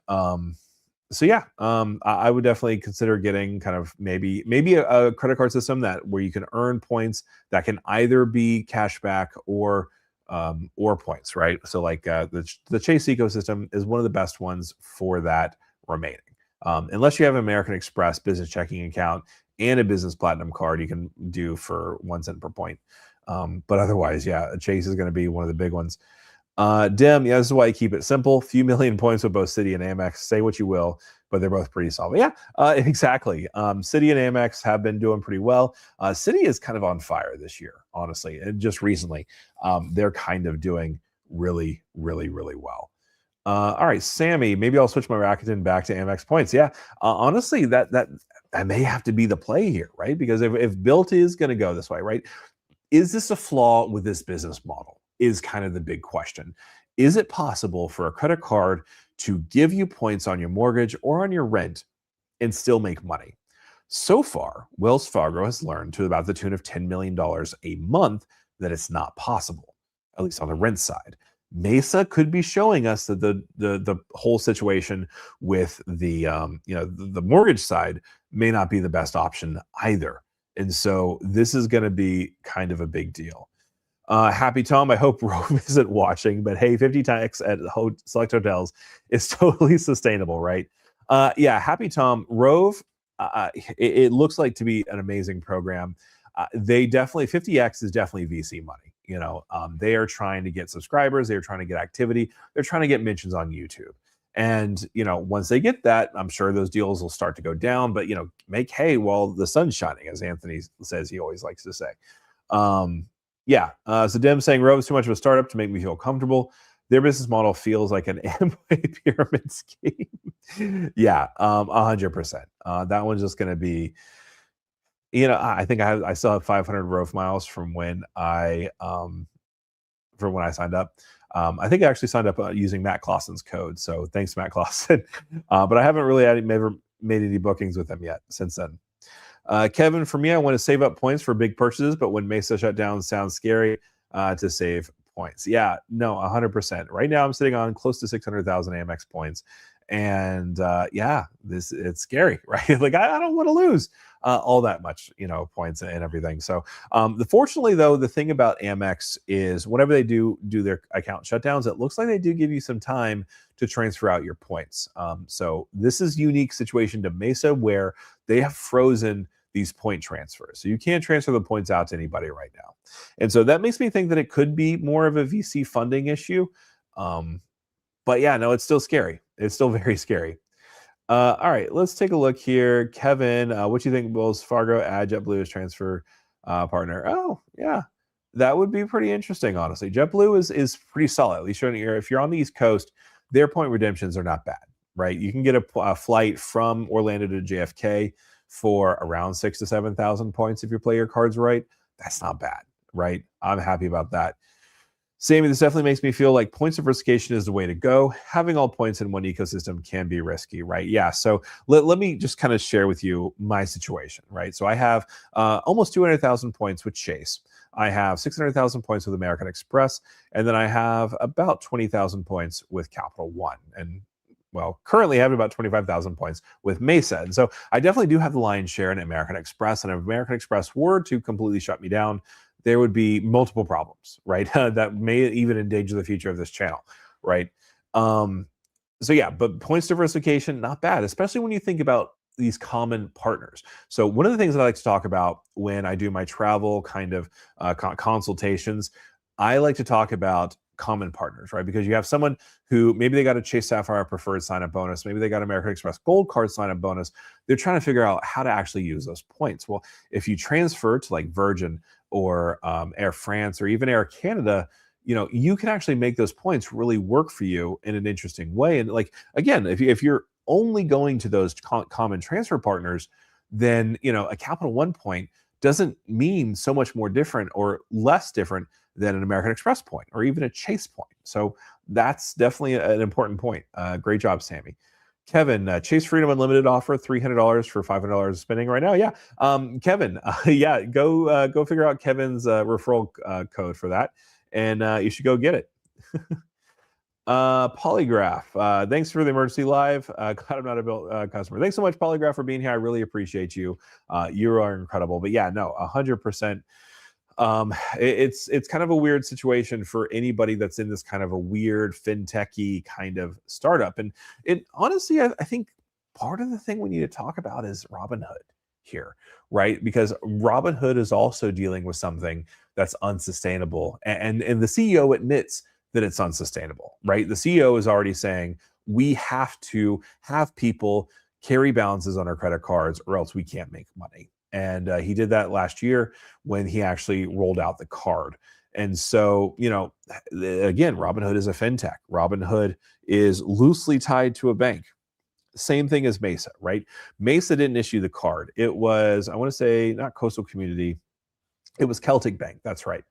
So yeah, I would definitely consider getting kind of maybe a credit card system where you can earn points that can either be cash back or points, right? So like the Chase ecosystem is one of the best ones for that remaining. Unless you have an American Express business checking account and a business platinum card, you can do for 1 cent per point. But otherwise, yeah, Chase is going to be one of the big ones. Dim, yeah, this is why you keep it simple. Few million points with both Citi and Amex. Say what you will, but they're both pretty solid. Yeah, exactly. Citi and Amex have been doing pretty well. Citi is kind of on fire this year, honestly, and just recently. They're kind of doing really, really, really well. All right, Sammy, maybe I'll switch my Rakuten back to Amex points. Yeah, honestly, that may have to be the play here, right? Because if Bilt is going to go this way, right? Is this a flaw with this business model? Is kind of the big question. Is it possible for a credit card to give you points on your mortgage or on your rent and still make money? So far, Wells Fargo has learned to about the tune of $10 million a month that it's not possible, at least on the rent side. Mesa could be showing us that the whole situation with the mortgage side may not be the best option either. And so this is going to be kind of a big deal. Happy Tom, I hope Rove isn't watching, but hey, 50 tax at select hotels is totally sustainable, right? Yeah, Happy Tom, Rove, it looks like to be an amazing program. They definitely, 50X is definitely VC money. They are trying to get subscribers. They're trying to get activity. They're trying to get mentions on YouTube. And once they get that, I'm sure those deals will start to go down. But make hay while the sun's shining, as Anthony says he always likes to say. Yeah. So Dem saying Rove's too much of a startup to make me feel comfortable. Their business model feels like an Amway pyramid scheme. Yeah, 100%. That one's just going to be, I think I still have 500 Rove miles from when I signed up. I think I actually signed up using Matt Clausen's code. So thanks, Matt Clausen. But I haven't really never made any bookings with them yet since then. Kevin, for me, I want to save up points for big purchases, but when Mesa shut down, sounds scary to save points. Yeah, no, 100%. Right now, I'm sitting on close to 600,000 Amex points. And yeah, it's scary, right? Like I don't want to lose all that much, points and everything. So fortunately, though, the thing about Amex is whenever they do their account shutdowns, it looks like they do give you some time to transfer out your points. So this is a unique situation to Mesa where they have frozen these point transfers. So you can't transfer the points out to anybody right now. And so that makes me think that it could be more of a VC funding issue. But yeah, no, it's still scary. It's still very scary. All right, let's take a look here. Kevin, what do you think Wells Fargo add JetBlue as transfer partner? Oh, yeah, that would be pretty interesting, honestly. JetBlue is pretty solid. At least if you're on the East Coast, their point redemptions are not bad, right? You can get a flight from Orlando to JFK for around 6,000 to 7,000 points if you play your cards right. That's not bad, right? I'm happy about that. Sammy, this definitely makes me feel like points diversification is the way to go. Having all points in one ecosystem can be risky, right? Yeah. So let me just kind of share with you my situation, right? So I have almost 200,000 points with Chase. I have 600,000 points with American Express, and then I have about 20,000 points with Capital One. And well, currently I have about 25,000 points with Mesa. And so I definitely do have the lion's share in American Express. And if American Express were to completely shut me down, there would be multiple problems, right? That may even endanger the future of this channel, right? So yeah, but points diversification, not bad, especially when you think about these common partners. So one of the things that I like to talk about when I do my travel kind of consultations, I like to talk about common partners, right? Because you have someone who maybe they got a Chase Sapphire preferred sign-up bonus, maybe they got American Express Gold Card sign-up bonus. They're trying to figure out how to actually use those points. Well, if you transfer to like Virgin or Air France or even Air Canada, you can actually make those points really work for you in an interesting way. And like, again, if you're only going to those common transfer partners, then, a Capital One point doesn't mean so much more different or less different than an American Express point or even a Chase point. So that's definitely an important point. Great job, Sammy. Kevin, Chase Freedom Unlimited offer $300 for $500 spending right now. Yeah, Kevin, yeah, go figure out Kevin's referral code for that, and you should go get it. Polygraph, thanks for the emergency live. Glad I'm not a Bilt customer. Thanks so much, Polygraph, for being here. I really appreciate you. You are incredible. But yeah, no, 100%. It's kind of a weird situation for anybody that's in this kind of a weird fintechy kind of startup. And it honestly, I think part of the thing we need to talk about is Robinhood here, right? Because Robinhood is also dealing with something that's unsustainable. And the CEO admits that it's unsustainable, right? The CEO is already saying we have to have people carry balances on our credit cards or else we can't make money. And he did that last year when he actually rolled out the card. And so, again, Robinhood is a fintech. Robinhood is loosely tied to a bank. Same thing as Mesa, right? Mesa didn't issue the card. It was, I want to say, not Coastal Community. It was Celtic Bank. That's right.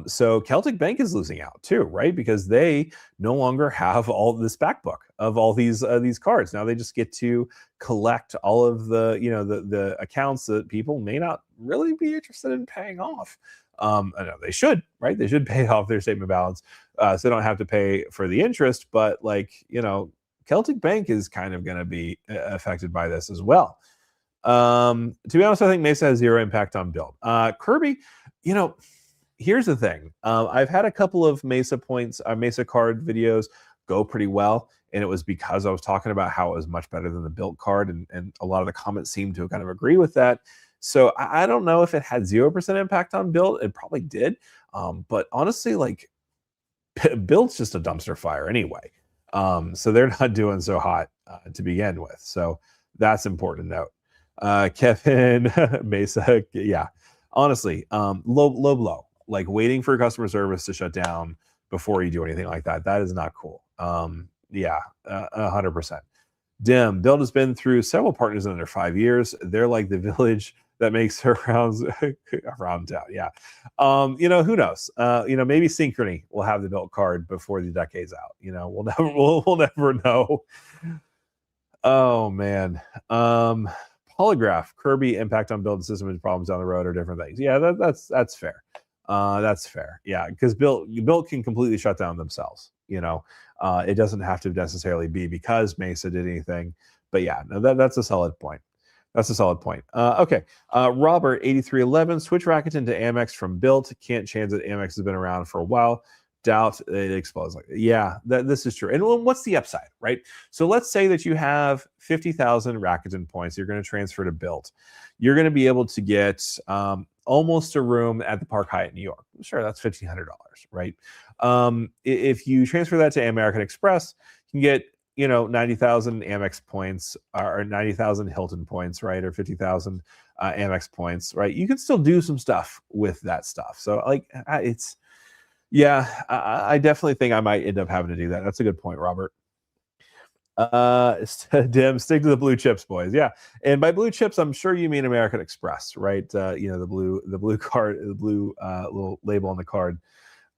So Celtic Bank is losing out too, right? Because they no longer have all this back book of all these cards. Now they just get to collect all of the the accounts that people may not really be interested in paying off. I know they should, right? They should pay off their statement balance, so they don't have to pay for the interest. But Celtic Bank is kind of going to be affected by this as well. To be honest, I think Mesa has zero impact on Bilt. Kirby, here's the thing. I've had a couple of Mesa card videos go pretty well. And it was because I was talking about how it was much better than the Bilt card. And a lot of the comments seem to kind of agree with that. So I don't know if it had 0% impact on Bilt. It probably did. But honestly, Bilt's just a dumpster fire anyway. So they're not doing so hot to begin with. So that's important to note. Kevin Mesa, yeah, honestly, low blow. Like waiting for customer service to shut down before you do anything like that. That is not cool. Yeah, 100%. Dim, Bilt has been through several partners in under 5 years. They're like the village that makes her rounds around town. Yeah. Who knows? Maybe Synchrony will have the Bilt card before the decade's out. We'll never know. Oh man. Polygraph, Kirby impact on build system and problems down the road or different things. Yeah, that's fair. That's fair. Yeah, because Bilt can completely shut down themselves. It doesn't have to necessarily be because Mesa did anything. But yeah, no, that's a solid point. That's a solid point. Okay. Robert, 8311, switch Rakuten to Amex from Bilt. Can't chance it. Amex has been around for a while. Doubt it explodes like that. Yeah, this is true. And what's the upside, right? So let's say that you have 50,000 Rakuten points. You're going to transfer to Bilt. You're going to be able to get almost a room at the Park Hyatt, New York. Sure, that's $1,500, right? If you transfer that to American Express, you can get 90,000 Amex points or 90,000 Hilton points, right? Or 50,000 Amex points, right? You can still do some stuff with that stuff. So I definitely think I might end up having to do that. That's a good point, Robert. Dim, stick to the blue chips, boys. Yeah, and by blue chips, I'm sure you mean American Express, right? The blue card, the blue little label on the card.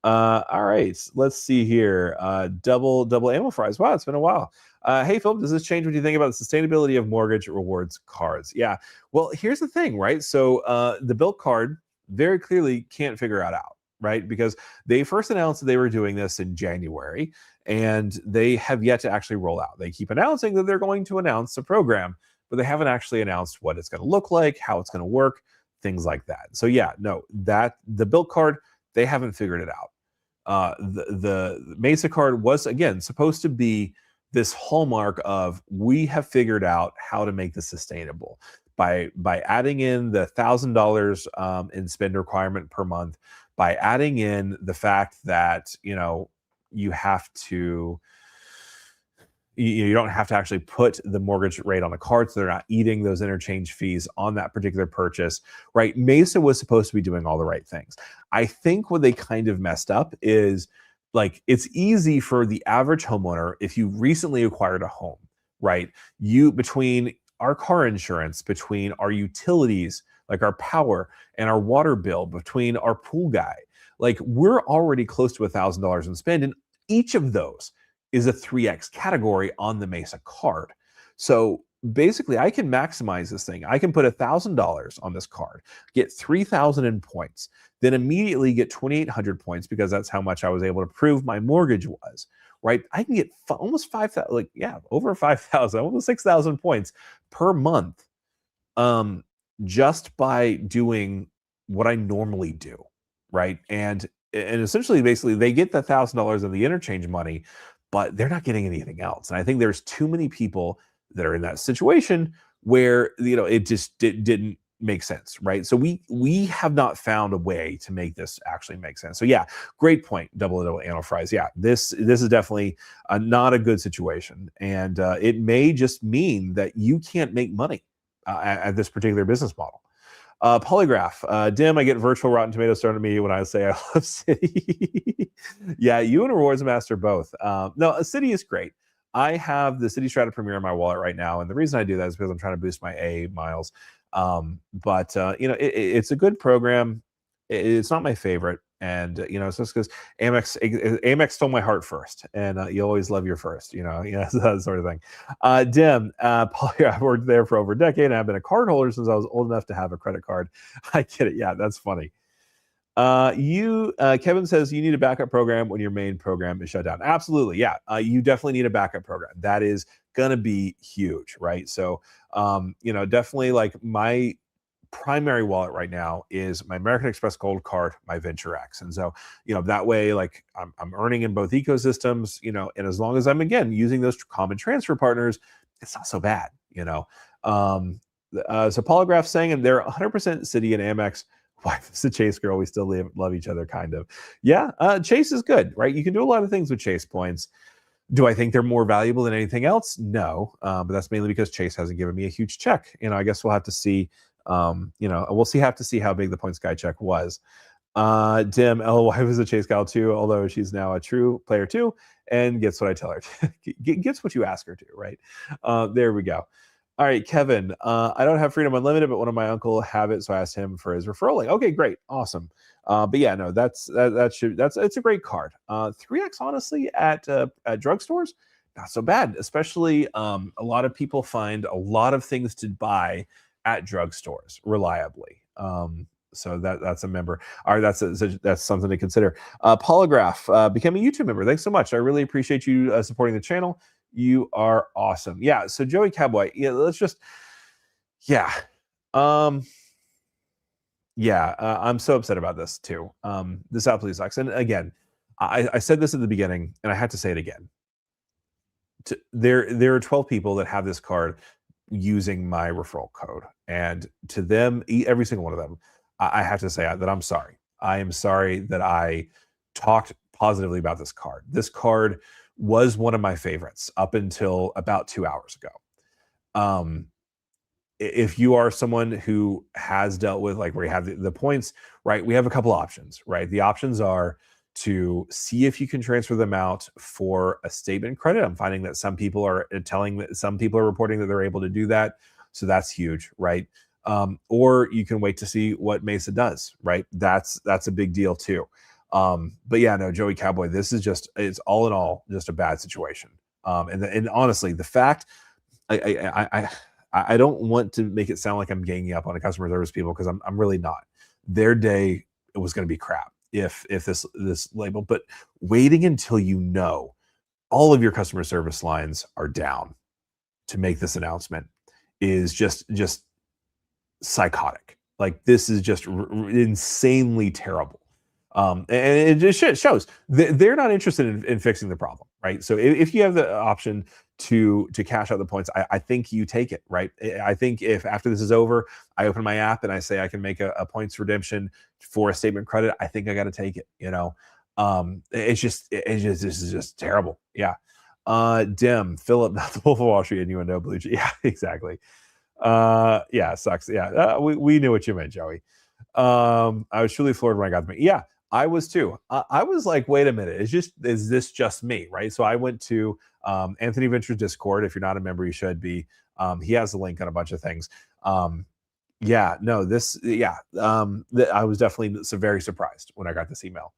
All right, let's see here. Double ammo fries. Wow, it's been a while. Hey, Phil, does this change what you think about the sustainability of mortgage rewards cards? Yeah. Well, here's the thing, right? So the Bilt card very clearly can't figure it out, right? Because they first announced that they were doing this in January, and they have yet to actually roll out. They keep announcing that they're going to announce a program, but they haven't actually announced what it's going to look like, how it's going to work, things like that. So yeah, no, that the Bilt card, they haven't figured it out. The Mesa card was again supposed to be this hallmark of we have figured out how to make this sustainable by adding in the $1,000 in spend requirement per month, by adding in the fact that you have to you don't have to actually put the mortgage rate on the card, so they're not eating those interchange fees on that particular purchase, right? Mesa was supposed to be doing all the right things. I think what they kind of messed up is, like, it's easy for the average homeowner, if you recently acquired a home, right? Between our car insurance, between our utilities, like our power and our water bill, between our pool guy, like we're already close to $1,000 in spend, and each of those is a 3x category on the Mesa card. So basically, I can maximize this thing. I can put $1,000 on this card, get 3,000 in points, then immediately get 2,800 points because that's how much I was able to prove my mortgage was, right? I can get almost 5,000, over 5,000, almost 6,000 points per month, just by doing what I normally do, right? And essentially, basically, they get the $1,000 of the interchange money, but they're not getting anything else. And I think there's too many people that are in that situation where it just didn't make sense, right? So we have not found a way to make this actually make sense. So yeah, great point, double anal fries. Yeah, this is definitely not a good situation, and it may just mean that you can't make money at this particular business model. Polygraph, Dim, I get virtual Rotten Tomatoes thrown at me when I say I love City. Yeah, you and Rewards Master both. No, City is great. I have the City Strata Premier in my wallet right now, and the reason I do that is because I'm trying to boost my A miles. It's a good program. It's not my favorite, and it's just because Amex stole my heart first, and you always love your first, that sort of thing. Dim, I've worked there for over a decade, and I've been a card holder since I was old enough to have a credit card. I get it. Yeah, that's funny. Kevin says you need a backup program when your main program is shut down. Absolutely. Yeah. You definitely need a backup program. That is going to be huge, right? So, definitely, like, my primary wallet right now is my American Express Gold card, my Venture X. And so, that way, like, I'm earning in both ecosystems, and as long as I'm, again, using those common transfer partners, it's not so bad, So Polygraph saying, and they're 100% City and Amex. Wife is a Chase girl. We still love each other, kind of. Yeah, Chase is good, right? You can do a lot of things with Chase points. Do I think they're more valuable than anything else? No, but that's mainly because Chase hasn't given me a huge check. I guess we'll have to see. Have to see how big the points guy check was. Dim LY was a Chase gal too, although she's now a true player too, and gets what I tell her. Gets what you ask her to, right? There we go. All right, Kevin. I don't have Freedom Unlimited, but one of my uncle have it, so I asked him for his referral link. Okay, great, awesome. But yeah, no, that's it's a great card. 3x honestly at drugstores, not so bad. Especially a lot of people find a lot of things to buy at drugstores reliably. So that's a member. All right, that's something to consider. Polygraph became a YouTube member. Thanks so much. I really appreciate you supporting the channel. You are awesome. Yeah. So Joey Cowboy. Yeah. Let's just. Yeah. Yeah. I'm so upset about this too. This absolutely sucks. And again, I said this at the beginning, and I had to say it again. There are 12 people that have this card using my referral code, and to them, every single one of them, I have to say that I'm sorry. I am sorry that I talked positively about this card. This card was one of my favorites up until about 2 hours ago. If you are someone who has dealt with like where you have the points, right? We have a couple options, right? The options are to see if you can transfer them out for a statement credit. I'm finding that some people are reporting that they're able to do that. So that's huge, right? Or you can wait to see what Mesa does, right? That's a big deal too. But yeah, no, Joey Cowboy, it's all in all just a bad situation. And honestly, the fact I don't want to make it sound like I'm ganging up on the customer service people, because I'm really not. Their day, it was going to be crap if this label, but waiting until all of your customer service lines are down to make this announcement is just psychotic. Like, this is just insanely terrible. And it just shows they're not interested in fixing the problem, right? So if you have the option to cash out the points, I think you take it, right? I think if after this is over, I open my app and I say I can make a points redemption for a statement credit, I think I got to take it. This is just terrible. Yeah. Dim Philip, not the Wolf of Wall Street, and UNO Blue. Yeah, exactly. Yeah, sucks. Yeah, we knew what you meant, Joey. I was truly floored when I got them. Yeah, I was too. I was like, wait a minute, is this just me, right? So I went to Anthony Venture's Discord. If you're not a member, you should be. He has a link on a bunch of things. I was definitely very surprised when I got this email.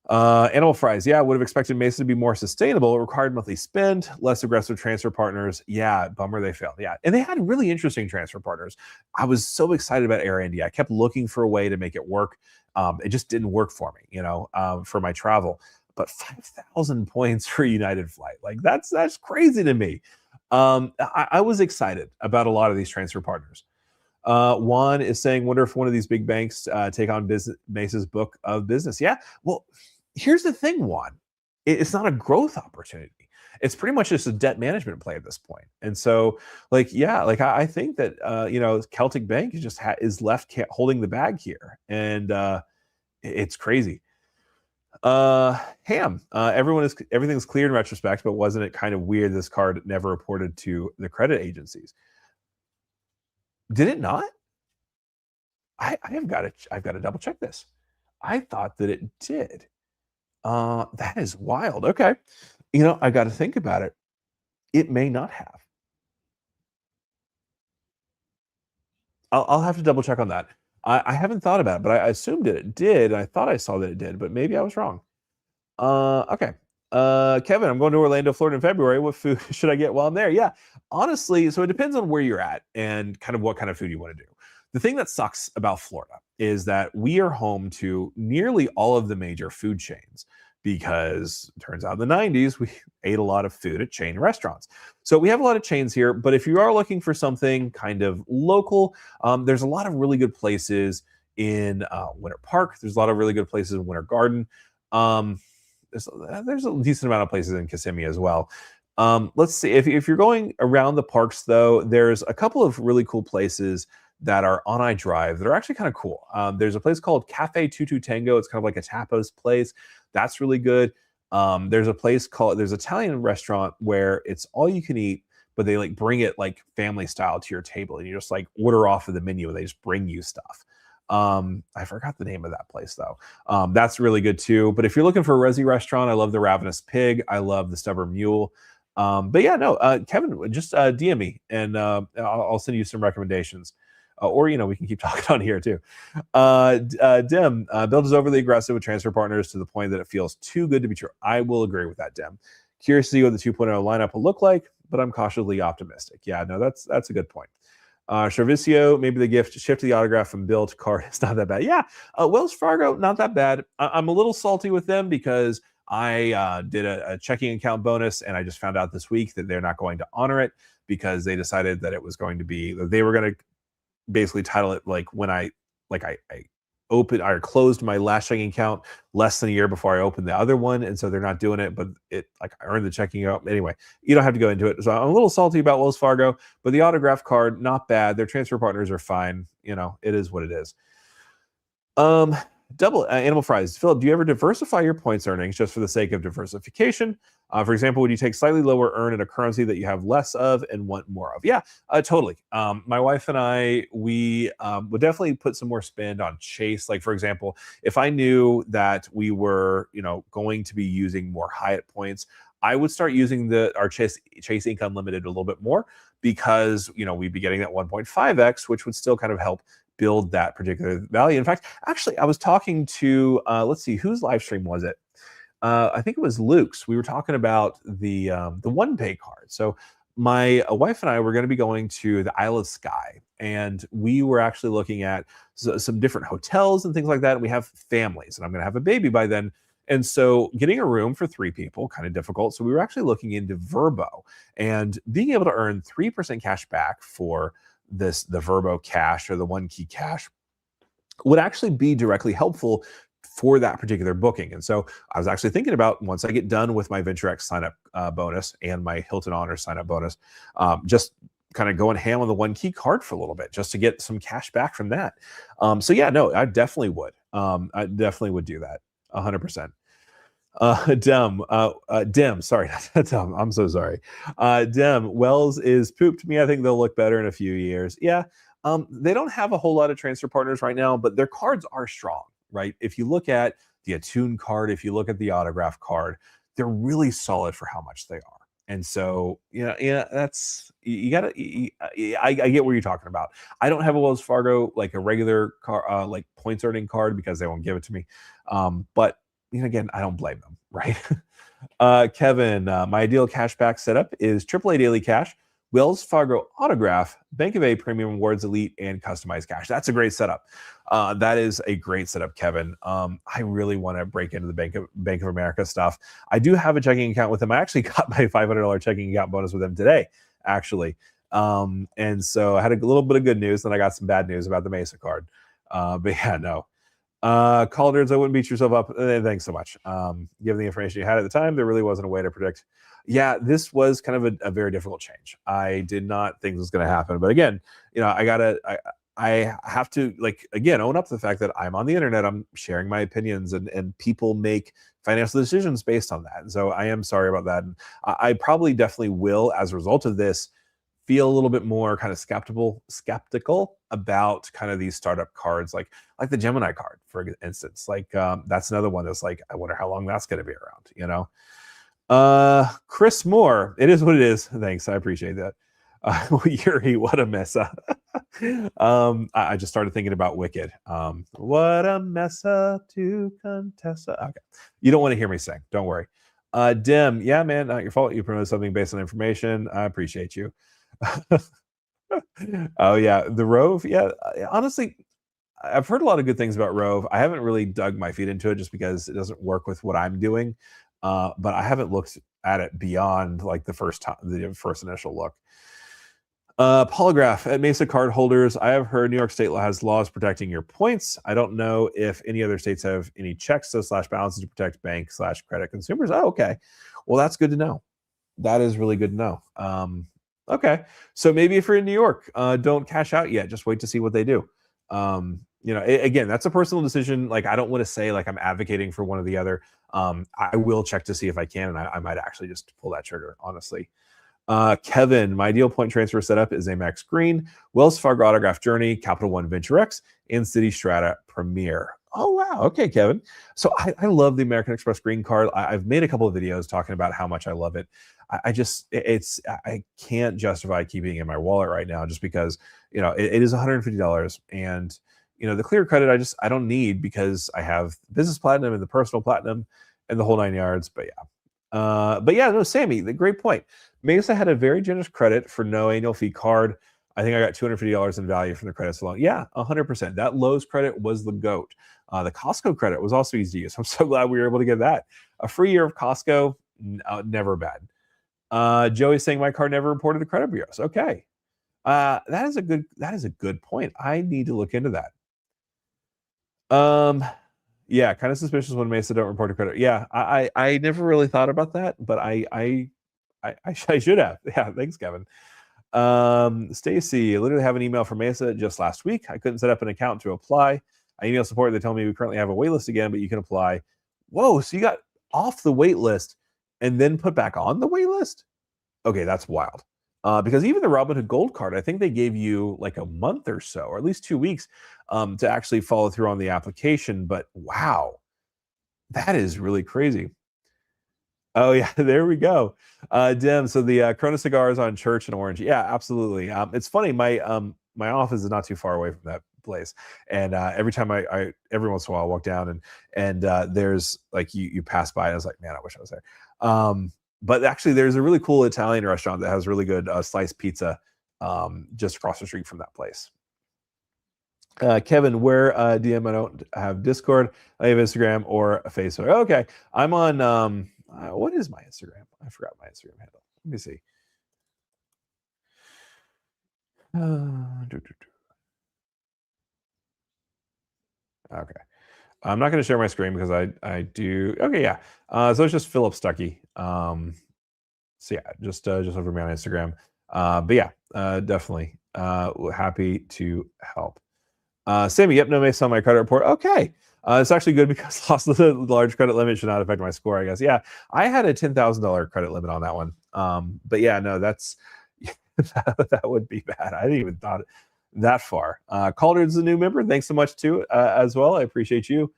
Animal Fries, yeah, I would have expected Mesa to be more sustainable. It required monthly spend, less aggressive transfer partners. Yeah, bummer they failed. Yeah, and they had really interesting transfer partners. I was so excited about Air India. I kept looking for a way to make it work. It just didn't work for me, for my travel. But 5,000 points for United flight, like that's crazy to me. I was excited about a lot of these transfer partners. Juan is saying, wonder if one of these big banks take on Mesa's book of business. Yeah, well, here's the thing, Juan. It's not a growth opportunity. It's pretty much just a debt management play at this point. And so, I think that Celtic Bank is left holding the bag here, and it's crazy. Ham. Everything's clear in retrospect, but wasn't it kind of weird this card never reported to the credit agencies? Did it not? I've got to double check this. I thought that it did. That is wild. Okay. I got to think about it. It may not have. I'll have to double check on that. I haven't thought about it, but I assumed it did. I thought I saw that it did, but maybe I was wrong. Okay. Kevin, I'm going to Orlando, Florida in February. What food should I get while I'm there? Yeah, honestly, so it depends on where you're at and kind of what kind of food you want to do. The thing that sucks about Florida is that we are home to nearly all of the major food chains, because it turns out in the 90s, we ate a lot of food at chain restaurants. So we have a lot of chains here, but if you are looking for something kind of local, there's a lot of really good places in Winter Park. There's a lot of really good places in Winter Garden. There's a decent amount of places in Kissimmee as well. Let's see, if you're going around the parks, though, there's a couple of really cool places that are on iDrive that are actually kind of cool. There's a place called Cafe Tutu Tango. It's kind of like a tapas place. That's really good. There's there's an Italian restaurant where it's all you can eat, but they like bring it like family style to your table, and you just like order off of the menu, and they just bring you stuff. I forgot the name of that place though. That's really good too. But if you're looking for a resi restaurant, I love the Ravenous Pig. I love the Stubborn Mule. But yeah, no, Kevin, just DM me, and I'll send you some recommendations. Or we can keep talking on here too. Dim, Bilt is overly aggressive with transfer partners to the point that it feels too good to be true. I will agree with that, Dim. Curious to see what the 2.0 lineup will look like, but I'm cautiously optimistic. Yeah, no, that's a good point. Servicio, maybe the gift shift to the autograph from Bilt card. It's not that bad. Yeah, Wells Fargo, not that bad. I'm a little salty with them because I did a checking account bonus, and I just found out this week that they're not going to honor it because they decided that it was going to be, they were going to basically title it like when I opened or closed my last checking account less than a year before I opened the other one, and so they're not doing it, but it like I earned the checking account anyway. You don't have to go into it. So I'm a little salty about Wells Fargo, but the autograph card, not bad. Their transfer partners are fine. It is what it is. Double Animal Fries. Philip, do you ever diversify your points earnings just for the sake of diversification? For example, would you take slightly lower earn in a currency that you have less of and want more of? Yeah, totally. My wife and I, we would definitely put some more spend on Chase. Like, for example, if I knew that we were, going to be using more Hyatt points, I would start using our Chase Ink Unlimited a little bit more because, we'd be getting that 1.5x, which would still kind of help build that particular value. In fact, actually, I was talking to, let's see, whose live stream was it? I think it was Luke's. We were talking about the OnePay card. So my wife and I were going to be going to the Isle of Skye, and we were actually looking at some different hotels and things like that. And we have families, and I'm going to have a baby by then. And so getting a room for 3 people, kind of difficult. So we were actually looking into Vrbo and being able to earn 3% cash back for the Vrbo cash or the One Key cash would actually be directly helpful for that particular booking. And so I was actually thinking about, once I get done with my VentureX sign up bonus and my Hilton Honors sign up bonus, just kind of going ham on the One Key card for a little bit just to get some cash back from that. So yeah, no, I definitely would. I definitely would do that 100%. Dim, sorry, not Dem. I'm so sorry. Dem, Wells is pooped to me. I think they'll look better in a few years. Yeah. They don't have a whole lot of transfer partners right now, but their cards are strong, right? If you look at the Attune card, if you look at the autograph card, they're really solid for how much they are. And so, that's, you gotta, I get what you're talking about. I don't have a Wells Fargo, like a regular car, like points earning card, because they won't give it to me. But again, I don't blame them, right? Kevin, my ideal cashback setup is AAA Daily Cash, Wells Fargo Autograph, Bank of A Premium Rewards Elite, and Customized Cash. That's a great setup. That is a great setup, Kevin. I really want to break into the Bank of America stuff. I do have a checking account with them. I actually got my $500 checking account bonus with them today, actually. And so I had a little bit of good news, then I got some bad news about the Mesa card. But yeah, no. Cardholders, I wouldn't beat yourself up. Thanks so much. Given the information you had at the time, there really wasn't a way to predict. Yeah, this was kind of a very difficult change. I did not think this was going to happen. But again, I have to, again, own up to the fact that I'm on the internet. I'm sharing my opinions, and people make financial decisions based on that. And so I am sorry about that. And I probably definitely will, as a result of this, feel a little bit more kind of skeptical about kind of these startup cards, like the Gemini card, for instance. That's another one that's like, I wonder how long that's going to be around, Chris Moore, it is what it is. Thanks, I appreciate that. Yuri, what a Mesa. I just started thinking about Wicked. What a Mesa to Contessa. Okay, you don't want to hear me sing, don't worry. Dim, yeah, man, not your fault. You promoted something based on information. I appreciate you. Oh yeah, the Rove. Yeah, honestly, I've heard a lot of good things about Rove. I haven't really dug my feet into it just because it doesn't work with what I'm doing. But I haven't looked at it beyond like the first initial look. Polygraph at Mesa cardholders. I have heard New York State has laws protecting your points. I don't know if any other states have any checks / balances to protect bank / credit consumers. Oh, okay. Well, that's good to know. That is really good to know. Okay. So maybe if you're in New York, don't cash out yet. Just wait to see what they do. again, that's a personal decision. Like, I don't want to say like I'm advocating for one or the other. I will check to see if I can, and I might actually just pull that trigger, honestly. Kevin, my ideal point transfer setup is Amex Green, Wells Fargo Autograph Journey, Capital One Venture X, and City Strata Premier. Oh, wow. Okay, Kevin. So I love the American Express Green Card. I've made a couple of videos talking about how much I love it. I can't justify keeping it in my wallet right now just because, it is $150. And, the clear credit, I don't need because I have business platinum and the personal platinum and the whole 9 yards. But yeah, no, Sammy, the great point. Mesa had a very generous credit for no annual fee card. I think I got $250 in value from the credits alone. Yeah, 100%. That Lowe's credit was the GOAT. The Costco credit was also easy to use. I'm so glad we were able to get that. A free year of Costco, never bad. Joey's saying my card never reported to credit bureaus. Okay. That is a good point. I need to look into that. Yeah, kind of suspicious when Mesa don't report to credit. Yeah, I never really thought about that, but I should have. Yeah, thanks, Kevin. Stacy, I literally have an email from Mesa just last week. I couldn't set up an account to apply. I emailed support. They told me we currently have a wait list again, but you can apply. Whoa, so you got off the wait list and then put back on the wait list? Okay, that's wild. Because even the Robinhood Gold card, I think they gave you like a month or so, or at least 2 weeks, to actually follow through on the application. But wow, that is really crazy. Oh yeah, there we go. Dim. So the Corona cigars on Church and Orange. Yeah, absolutely. It's funny. My office is not too far away from that place, and every time every once in a while I walk down and there's like you pass by. And I was like, man, I wish I was there. But actually, there's a really cool Italian restaurant that has really good sliced pizza just across the street from that place. Kevin, where DM? I don't have Discord. I have Instagram or Facebook. Okay, I'm on. What is my Instagram? I forgot my Instagram handle. Let me see. Okay. I'm not going to share my screen because I do. Okay, yeah. So it's just Philip Stuckey. So yeah, just over me on Instagram. But yeah, definitely happy to help. Sammy, yep, no Mesa on my credit report. Okay. It's actually good because lost the large credit limit should not affect my score, I guess. Yeah, I had a $10,000 credit limit on that one. But yeah, no, that's that would be bad. I didn't even thought that far. Calder's a new member. Thanks so much too, as well. I appreciate you.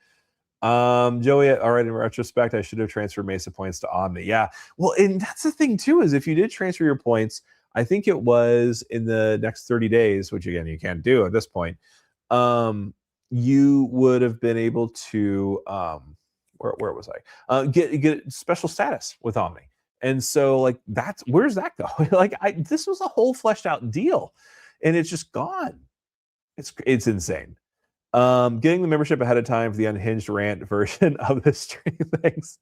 Joey, all right, in retrospect, I should have transferred Mesa points to Omni. Yeah. Well, and that's the thing too, is if you did transfer your points, I think it was in the next 30 days, which again, you can't do at this point. You would have been able to where was I? Get special status with Omni. And so like where's that go? Like this was a whole fleshed out deal and it's just gone. It's insane. Getting the membership ahead of time for the unhinged rant version of this stream. Thanks.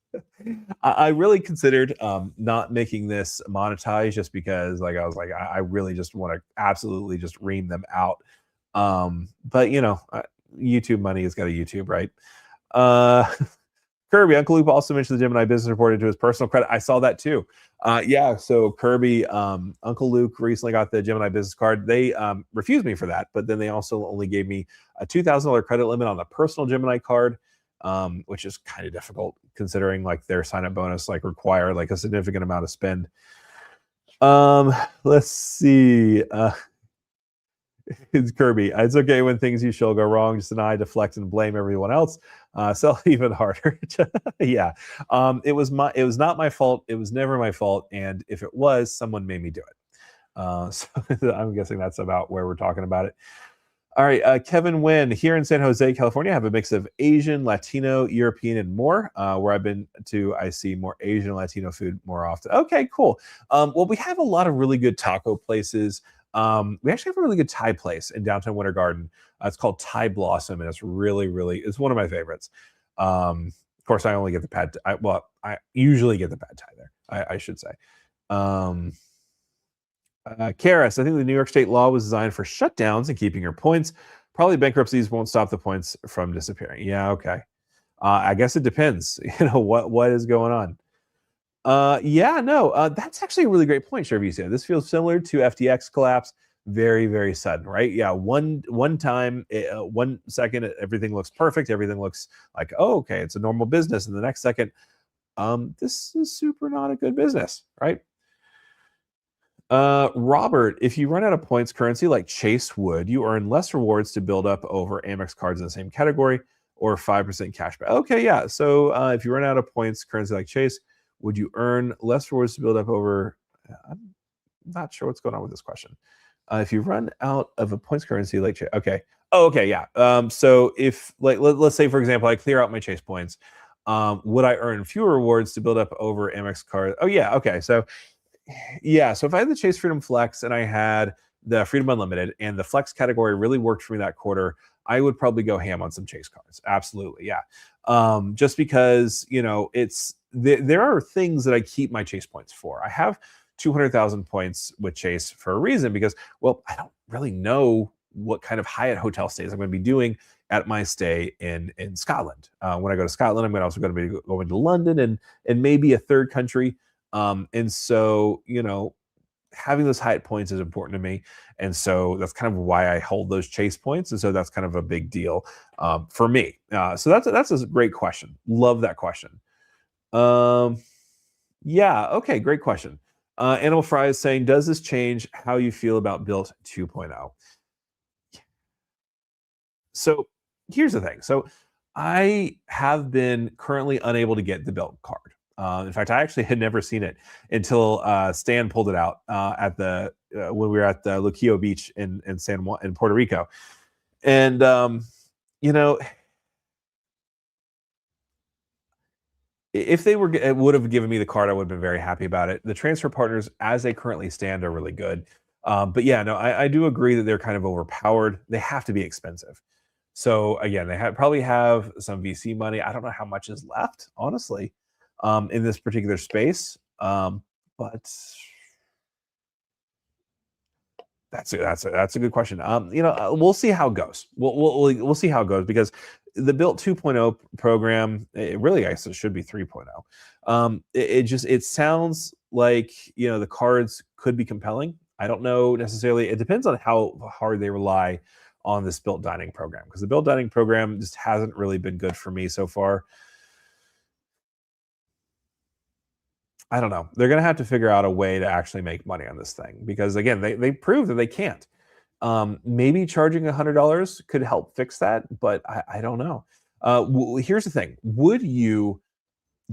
I really considered not making this monetized just because like I was like I really just want to absolutely just ream them out. But YouTube money has got a YouTube, right? Kirby, Uncle Luke also mentioned the Gemini business reported to his personal credit. I saw that too. Yeah, so Kirby, Uncle Luke recently got the Gemini business card. They refused me for that, but then they also only gave me a $2,000 credit limit on the personal Gemini card, which is kind of difficult considering like their sign-up bonus like require like a significant amount of spend. Let's see. It's Kirby. It's okay when things you show go wrong. Just deny, deflect, and blame everyone else. Sell even harder. Yeah. It was not my fault. It was never my fault. And if it was, someone made me do it. So I'm guessing that's about where we're talking about it. All right, Kevin Wynn here in San Jose, California. I have a mix of Asian, Latino, European, and more. Where I've been to, I see more Asian and Latino food more often. Okay, cool. Well, we have a lot of really good taco places. We actually have a really good Thai place in downtown Winter Garden. It's called Thai Blossom, and it's really, really, it's one of my favorites. Of course, I only get the pad. I usually get the pad Thai there. I should say. Karis, I think the New York State law was designed for shutdowns and keeping your points. Probably bankruptcies won't stop the points from disappearing. Yeah, okay. I guess it depends. What is going on. Yeah, no, that's actually a really great point, Shervy said. This feels similar to FTX collapse. very, very sudden, right? Yeah, one time, 1 second, everything looks perfect. Everything looks like, oh, okay, it's a normal business, and the next second, this is super not a good business, right? Robert, if you run out of points currency like Chase would, you earn less rewards to build up over Amex cards in the same category or 5% cash back. Okay, yeah. So if you run out of points currency like Chase, would you earn less rewards to build up over? I'm not sure what's going on with this question. If you run out of a points currency like Chase, okay. Oh, okay, yeah. So if like let's say for example, I clear out my Chase points, would I earn fewer rewards to build up over Amex card? Oh yeah, okay. So yeah, so if I had the Chase Freedom Flex and I had the Freedom Unlimited and the Flex category really worked for me that quarter, I would probably go ham on some Chase cards. Absolutely, yeah. Just because there are things that I keep my Chase points for. I have 200,000 points with Chase for a reason because, well, I don't really know what kind of Hyatt hotel stays I'm going to be doing at my stay in Scotland. When I go to Scotland, I'm also going to be going to London and maybe a third country. And so, having those Hyatt points is important to me. And so that's kind of why I hold those Chase points. And so that's kind of a big deal for me. So that's a great question. Love that question. Um, yeah. Okay. Great question. Animal Fry is saying, does this change how you feel about Built 2.0? So here's the thing. So I have been currently unable to get the Bilt card. In fact, I actually had never seen it until Stan pulled it out at the when we were at the Luquillo Beach in San Juan in Puerto Rico, and you know, if they would have given me the card, I would have been very happy about it. The transfer partners, as they currently stand, are really good. But yeah, no, I do agree that they're kind of overpowered. They have to be expensive. So again, they probably have some VC money. I don't know how much is left, honestly, in this particular space. But that's a good question. We'll see how it goes. We'll see how it goes because the Built 2.0 program, I guess it should be 3.0. It sounds like the cards could be compelling. I don't know necessarily. It depends on how hard they rely on this Built Dining program because the Built Dining program just hasn't really been good for me so far. I don't know. They're going to have to figure out a way to actually make money on this thing because again, they prove that they can't. Maybe charging $100 could help fix that, but I don't know. Here's the thing: would you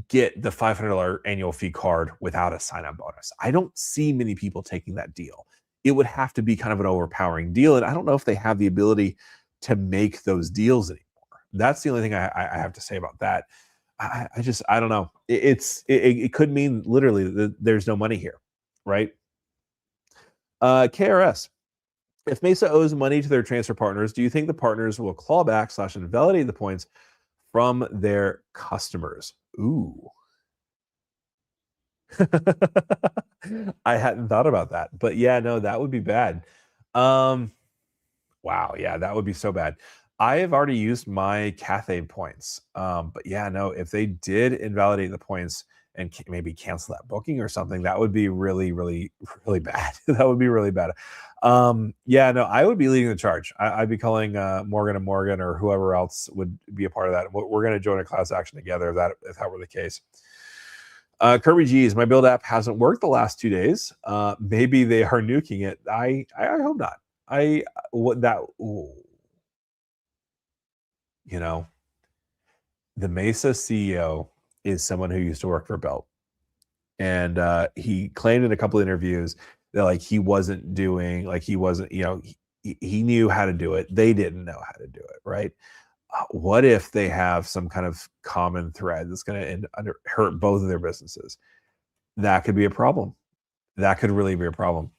get the $500 annual fee card without a sign-up bonus? I don't see many people taking that deal. It would have to be kind of an overpowering deal, and I don't know if they have the ability to make those deals anymore. That's the only thing I have to say about that. I don't know. It could mean literally that there's no money here, right? KRS. If Mesa owes money to their transfer partners, do you think the partners will claw back / invalidate the points from their customers? Ooh. I hadn't thought about that, but yeah, no, that would be bad. Um, wow, yeah, that would be so bad. I have already used my Cathay points, but yeah, no, if they did invalidate the points and maybe cancel that booking or something, that would be really, really, really bad. That would be really bad. Yeah, no, I would be leading the charge. I'd be calling Morgan and Morgan or whoever else would be a part of that. We're going to join a class action together if that were the case. Kirby G's, my build app hasn't worked the last 2 days. Maybe they are nuking it. I hope not. I what that ooh, you know the Mesa CEO is someone who used to work for Bilt, and he claimed in a couple of interviews that like he wasn't doing like he wasn't he knew how to do it. They didn't know how to do it, right? What if they have some kind of common thread that's going to hurt both of their businesses? That could be a problem. That could really be a problem.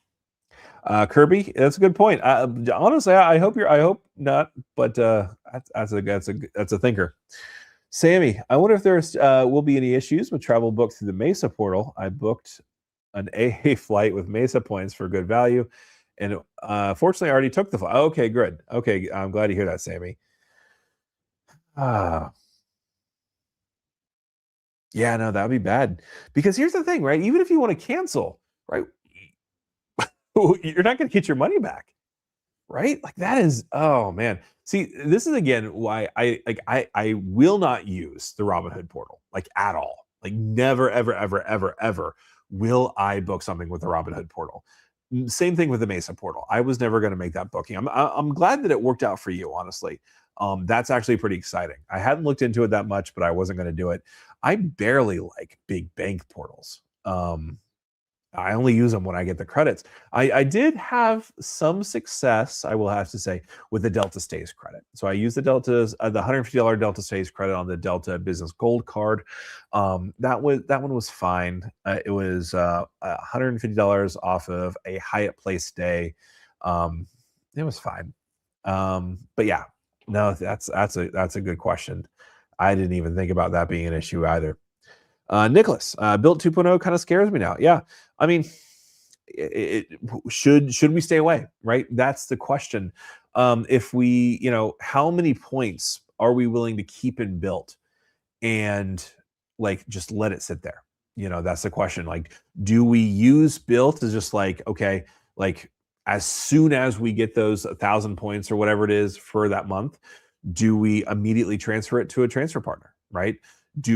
Kirby, that's a good point. Honestly, I hope not, but that's a thinker. Sammy, I wonder if there's will be any issues with travel booked through the Mesa portal. I booked an AA flight with Mesa points for good value, and fortunately, I already took the flight. Okay, good. Okay, I'm glad to hear that, Sammy. Ah, yeah, no, that would be bad. Because here's the thing, right? Even if you want to cancel, right? you're not going to get your money back, right? Like that is, oh man. See, this is again why I will not use the Robinhood portal like at all. Like never, ever, ever, ever, ever will I book something with the Robinhood portal. Same thing with the Mesa portal. I was never going to make that booking. I'm glad that it worked out for you, honestly. That's actually pretty exciting. I hadn't looked into it that much, but I wasn't going to do it. I barely like big bank portals. I only use them when I get the credits. I did have some success, I will have to say, with the Delta Stays credit. So I used the $150 Delta Stays credit on the Delta Business Gold card. That one was fine. It was $150 off of a Hyatt Place stay. It was fine. But yeah, no, that's a good question. I didn't even think about that being an issue either. Nicholas, Bilt 2.0 kind of scares me now. Yeah, I mean, should we stay away? Right, that's the question. If we, how many points are we willing to keep in Bilt and like just let it sit there? That's the question. Like, do we use Bilt as just like, okay, like as soon as we get those 1,000 points or whatever it is for that month, do we immediately transfer it to a transfer partner? Right?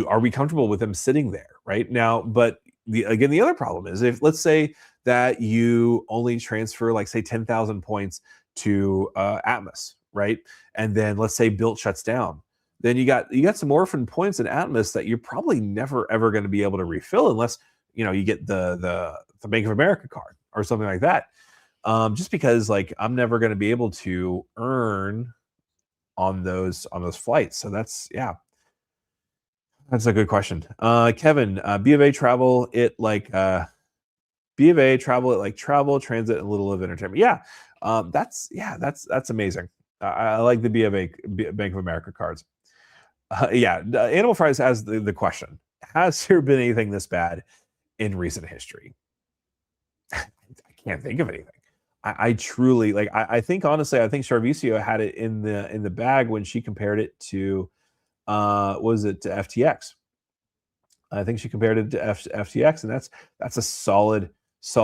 Are we comfortable with them sitting there right now? But the other problem is, if let's say that you only transfer like say 10,000 points to Atmos, right? And then let's say Bilt shuts down, then you got some orphan points in Atmos that you're probably never ever going to be able to refill unless you get the Bank of America card or something like that. Just because like I'm never going to be able to earn on those flights. So that's That's a good question. Kevin, B of A travel it like B of A travel it like travel, transit, and a little of entertainment. Yeah, that's amazing. I like the B of A Bank of America cards. Animal Fries has the question: has there been anything this bad in recent history? I can't think of anything. I truly like. I think honestly, I think Charvicio had it in the bag when she compared it to was it to FTX? I think she compared it to FTX, and that's a solid.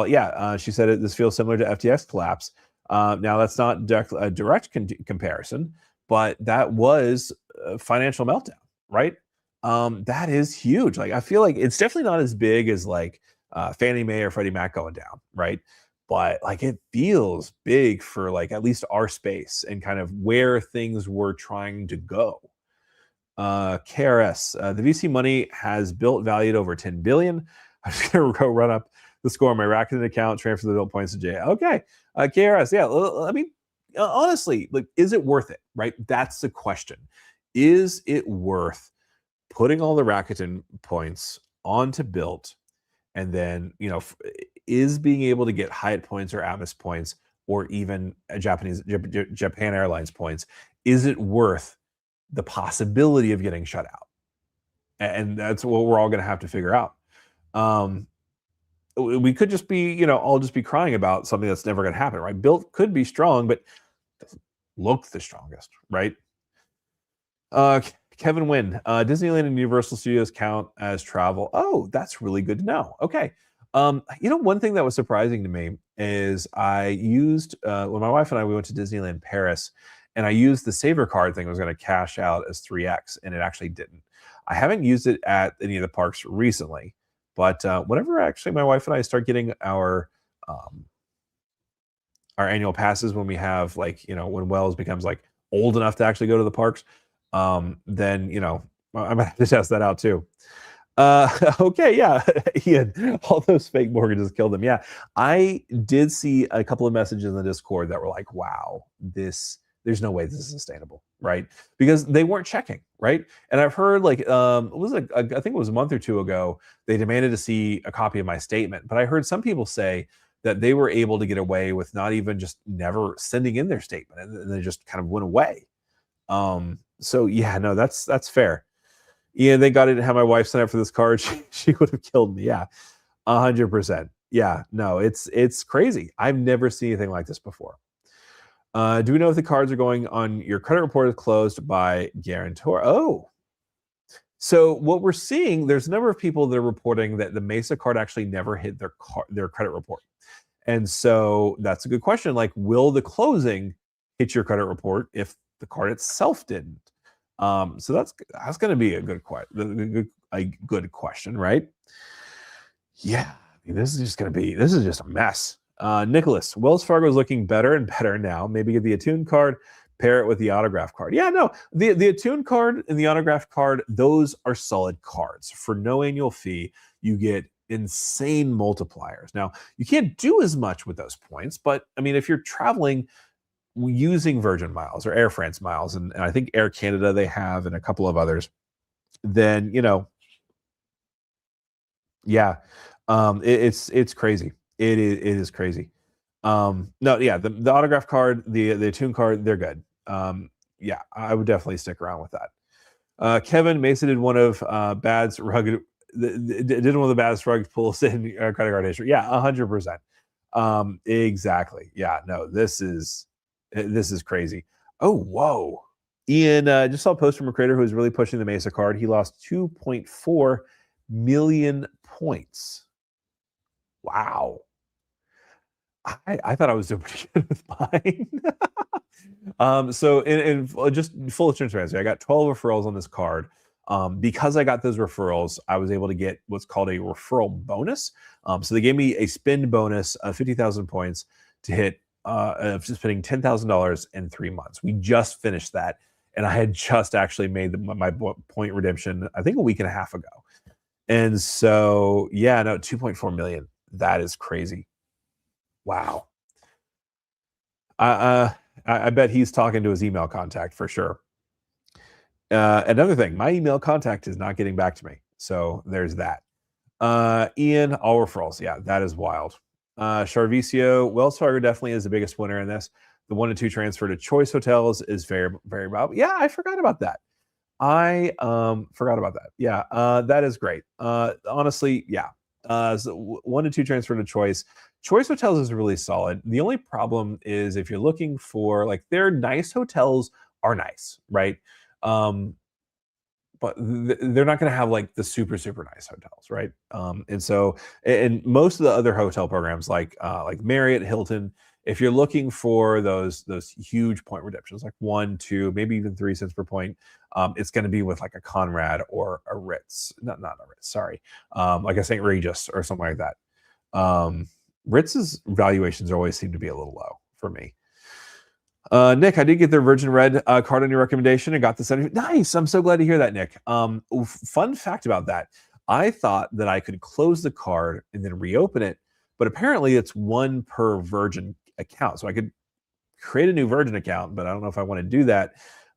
Yeah, she said this feels similar to FTX collapse. Now that's not a direct comparison, but that was a financial meltdown, right? That is huge. Like I feel like it's definitely not as big as like Fannie Mae or Freddie Mac going down, right? But like it feels big for like at least our space and kind of where things were trying to go. KRS, the VC money has Bilt valued over 10 billion. I'm just gonna go run up the score on my Rakuten account, transfer the Bilt points to Jay. Okay, KRS, yeah. I mean, honestly, like, is it worth it? Right? That's the question. Is it worth putting all the Rakuten points onto Bilt, and then is being able to get Hyatt points or Atmos points or even Japan Airlines points? Is it worth the possibility of getting shut out? And that's what we're all going to have to figure out. We could just be, all just be crying about something that's never going to happen, right? Bilt could be strong, but doesn't look the strongest, right? Kevin Wynn, Disneyland and Universal Studios count as travel. Oh, that's really good to know. Okay. One thing that was surprising to me is I used, when my wife and I, we went to Disneyland Paris, and I used the Saver card thing. I was going to cash out as 3x, and it actually didn't. I haven't used it at any of the parks recently, but whenever actually my wife and I start getting our annual passes, when we have when Wells becomes like old enough to actually go to the parks, then I might have to test that out too. Okay, yeah, Ian, all those fake mortgages killed him. Yeah, I did see a couple of messages in the Discord that were like, "Wow, there's no way this is sustainable," right? Because they weren't checking, right? And I've heard I think it was a month or two ago, they demanded to see a copy of my statement, but I heard some people say that they were able to get away with not even just never sending in their statement, and they just kind of went away. So yeah, no, that's fair. Yeah, thank God I didn't have my wife sign up for this card. She would have killed me. Yeah, 100%. Yeah, no, it's crazy. I've never seen anything like this before. Do we know if the cards are going on your credit report is closed by guarantor? Oh, so what we're seeing, there's a number of people that are reporting that the Mesa card actually never hit their credit report. And so that's a good question. Like, will the closing hit your credit report if the card itself didn't? So that's going to be a good question, right? Yeah, I mean, this is just a mess. Nicholas, Wells Fargo is looking better and better now. Maybe get the Attune card, pair it with the autograph card. Yeah, no, the Attune card and the autograph card, those are solid cards. For no annual fee, you get insane multipliers. Now, you can't do as much with those points, but I mean, if you're traveling using Virgin Miles or Air France Miles, and I think Air Canada they have, and a couple of others, then yeah, it's crazy. It is crazy. No, yeah, the autograph card, the Attune card, they're good. Yeah, I would definitely stick around with that. Kevin Mesa did one of Bad's rugged did one of the baddest rug pulls in credit card history. Yeah, 100%. Exactly. Yeah, no, this is crazy. Oh, whoa. Ian just saw a post from a creator who was really pushing the Mesa card. He lost 2.4 million points. Wow. I thought I was doing pretty good with mine. So in just full transparency, I got 12 referrals on this card. Because I got those referrals, I was able to get what's called a referral bonus. So they gave me a spend bonus of 50,000 points to hit spending $10,000 in 3 months. We just finished that, and I had just actually made my point redemption, I think a week and a half ago. And so, yeah, no, 2.4 million. That is crazy. Wow. I bet he's talking to his email contact for sure. Another thing, my email contact is not getting back to me. So there's that. Ian, all referrals. Yeah, that is wild. Charvicio, Wells Fargo definitely is the biggest winner in this. The 1 to 2 transfer to Choice Hotels is very, very wild. Yeah, I forgot about that. I forgot about that. Yeah, that is great. Honestly, yeah. So 1 to 2 transfer to Choice. Choice Hotels is really solid. The only problem is if you're looking for like their nice hotels are nice, right? But they're not going to have like the super super nice hotels, right? And so and most of the other hotel programs like Marriott, Hilton, if you're looking for those huge point redemptions, like 1, 2, maybe even 3 cents per point, it's going to be with like a Conrad or a Ritz, not a Ritz, sorry, like a St. Regis or something like that. Ritz's valuations always seem to be a little low for me. Nick, I did get their Virgin Red card on your recommendation and got the 70. Nice. I'm so glad to hear that, Nick. Fun fact about that. I thought that I could close the card and then reopen it, but apparently it's 1 per Virgin account. So I could create a new Virgin account, but I don't know if I want to do that.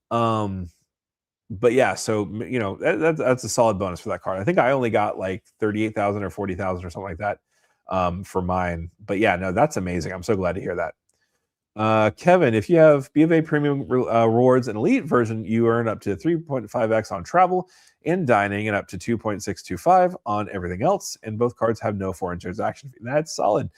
But yeah, so that's a solid bonus for that card. I think I only got like 38,000 or 40,000 or something like that for mine. But yeah, no, that's amazing. I'm so glad to hear that. Kevin, if you have B of A Premium Rewards and Elite version, you earn up to 3.5x on travel and dining and up to 2.625 on everything else. And both cards have no foreign transaction fee. That's solid.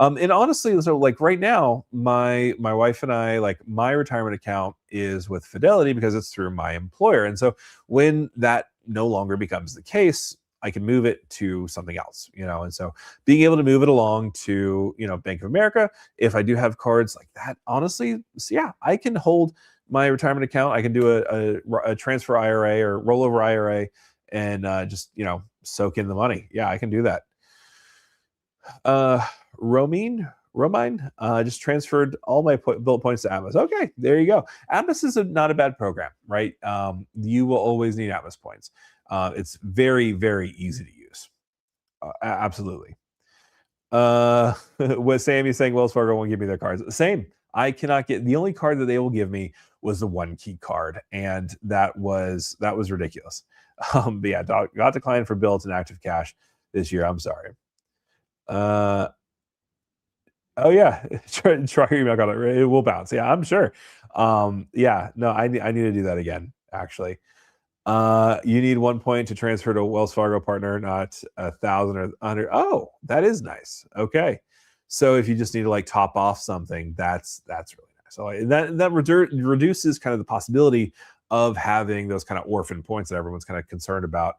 And honestly, so like right now, my wife and I, like my retirement account is with Fidelity because it's through my employer. And so when that no longer becomes the case, I can move it to something else, and so being able to move it along to, Bank of America, if I do have cards like that, honestly, so yeah, I can hold my retirement account. I can do a transfer IRA or rollover IRA and just, soak in the money. Yeah, I can do that. Romine, just transferred all my Bilt points to Atmos. Okay, there you go. Atmos is not a bad program, right? You will always need Atmos points. It's very, very easy to use. Absolutely. What Sammy's saying, Wells Fargo won't give me their cards. Same. I cannot get the only card that they will give me was the 1 key card, and that was ridiculous. But yeah, got declined for Bilt and active cash this year. I'm sorry. Oh yeah, try your email card. It will bounce. Yeah, I'm sure. Yeah, no, I need to do that again. Actually, you need 1 point to transfer to a Wells Fargo partner, not 1,000 or 100. Oh, that is nice. Okay, so if you just need to like top off something, that's really nice. So that reduces kind of the possibility of having those kind of orphan points that everyone's kind of concerned about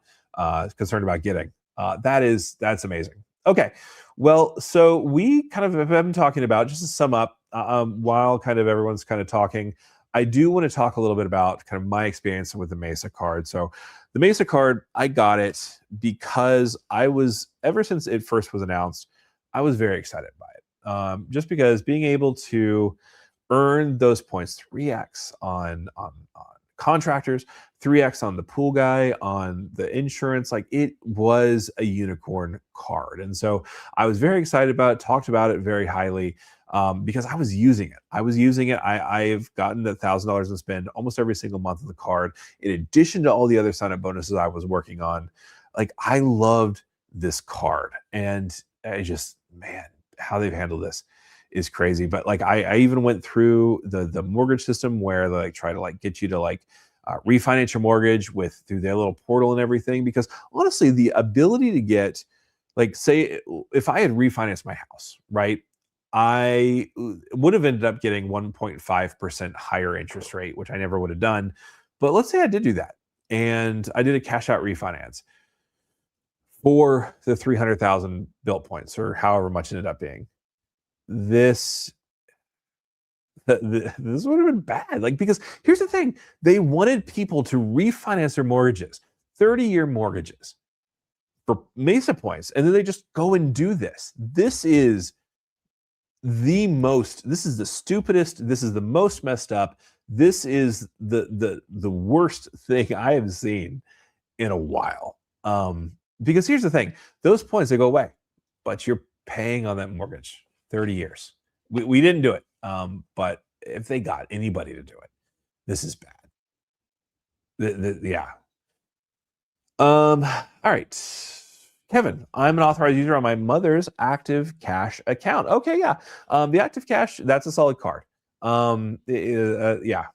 getting. That's amazing. Okay. Well, so we kind of have been talking about, just to sum up, while kind of everyone's kind of talking, I do want to talk a little bit about kind of my experience with the Mesa card. So the Mesa card, I got it because ever since it first was announced, I was very excited by it. Just because being able to earn those points 3x on contractors, 3x on the pool guy, on the insurance, like it was a unicorn card. And so I was very excited about it, talked about it very highly, because I was using it. I've gotten $1,000 to spend almost every single month of the card, in addition to all the other sign up bonuses I was working on. Like, I loved this card, and I just, man, how they've handled this is crazy. But like, I even went through the mortgage system where they like try to like get you to like refinance your mortgage through their little portal and everything. Because honestly, the ability to get, like, say if I had refinanced my house, right, I would have ended up getting 1.5% higher interest rate, which I never would have done. But let's say I did do that and I did a cash out refinance for the 300,000 Bilt points, or however much it ended up being. This this would have been bad. Like, because here's the thing, they wanted people to refinance their mortgages, 30-year mortgages, for Mesa points, and then they just go and do this. This is the stupidest, this is the most messed up, this is the worst thing I have seen in a while. Because here's the thing, those points, they go away, but you're paying on that mortgage 30 years. We didn't do it, but if they got anybody to do it, this is bad. Yeah. All right. Kevin, I'm an authorized user on my mother's Active Cash account. Okay, yeah. The Active Cash, that's a solid card. Yeah.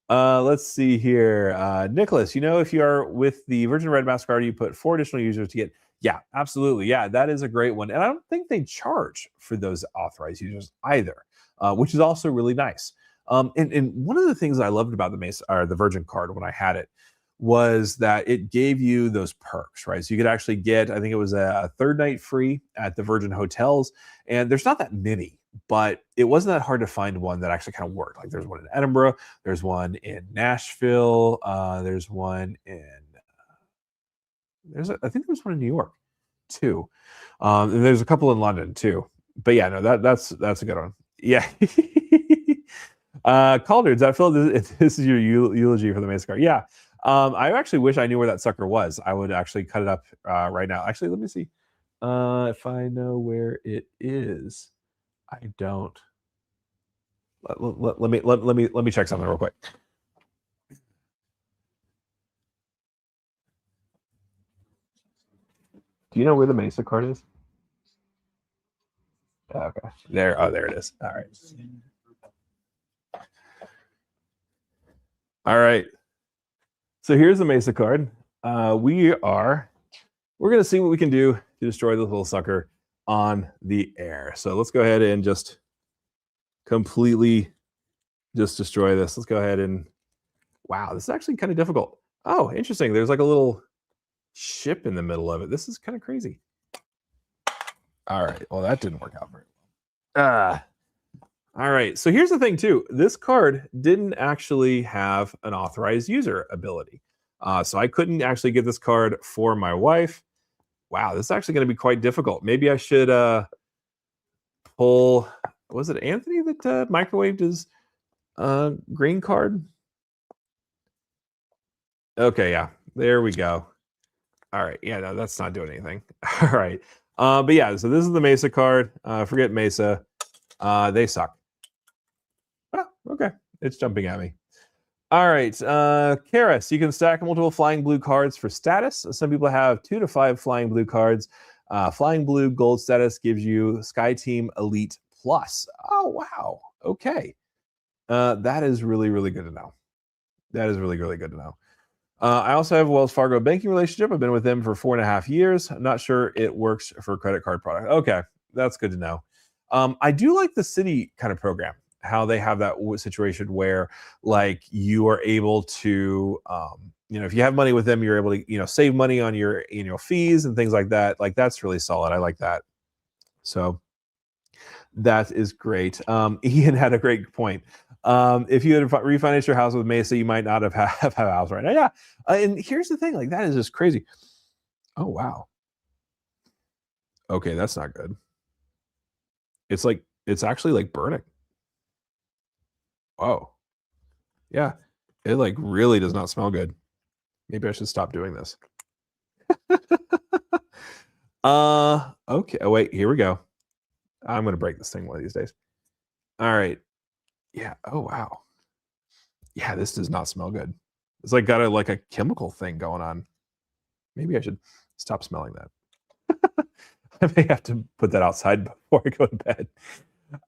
Let's see here. Nicholas, if you are with the Virgin Red MasterCard, you put 4 additional users to get. Yeah, absolutely. Yeah, that is a great one. And I don't think they charge for those authorized users either, which is also really nice. And one of the things I loved about the Mesa, or the Virgin card when I had it, was that it gave you those perks, right? So you could actually get, I think it was a third night free at the Virgin hotels. And there's not that many, but it wasn't that hard to find one that actually kind of worked. Like, there's one in Edinburgh, there's one in Nashville, there's one in I think there's one in New York too. And there's a couple in London too. But yeah, no, that's a good one. Yeah. Calder's, I feel this is your eulogy for the Mesa card. Yeah. I actually wish I knew where that sucker was. I would actually cut it up right now. Actually, let me see if I know where it is. I don't. Let me check something real quick. Do you know where the Mesa card is? Okay. There. Oh, there it is. All right. All right. So here's the Mesa card. We're going to see what we can do to destroy this little sucker on the air. So let's go ahead and just completely just destroy this. Let's go ahead and, wow, this is actually kind of difficult. Oh, interesting. There's like a little ship in the middle of it. This is kind of crazy. All right. Well, that didn't work out very well. All right. So here's the thing too. This card didn't actually have an authorized user ability. So I couldn't actually get this card for my wife. Wow, this is actually going to be quite difficult. Maybe I should pull, was it Anthony that microwaved his green card? Okay, yeah, there we go. All right, yeah, no, that's not doing anything. All right, but yeah, so this is the Mesa card. Forget Mesa. They suck. Oh, okay, it's jumping at me. All right, Karis, you can stack multiple flying blue cards for status. Some people have 2 to 5 flying blue cards. Flying blue gold status gives you Sky Team Elite Plus. Oh, wow. Okay. That is really, really good to know. That is really, really good to know. I also have a Wells Fargo banking relationship. I've been with them for 4.5 years. I'm not sure it works for a credit card product. Okay, that's good to know. I do like the city kind of program, how they have that situation where like you are able to if you have money with them, you're able to, save money on your annual fees and things like that. Like that's really solid. I like that. So that is great. Ian had a great point. If you had refinanced your house with Mesa, you might not have a house right now. Yeah. And here's the thing, like that is just crazy. Oh, wow. Okay, that's not good. It's actually like burning. Oh, yeah. It like really does not smell good. Maybe I should stop doing this. Okay. Oh, wait, here we go. I'm gonna break this thing one of these days. All right. Yeah. Oh wow. Yeah, this does not smell good. It's like got a chemical thing going on. Maybe I should stop smelling that. I may have to put that outside before I go to bed.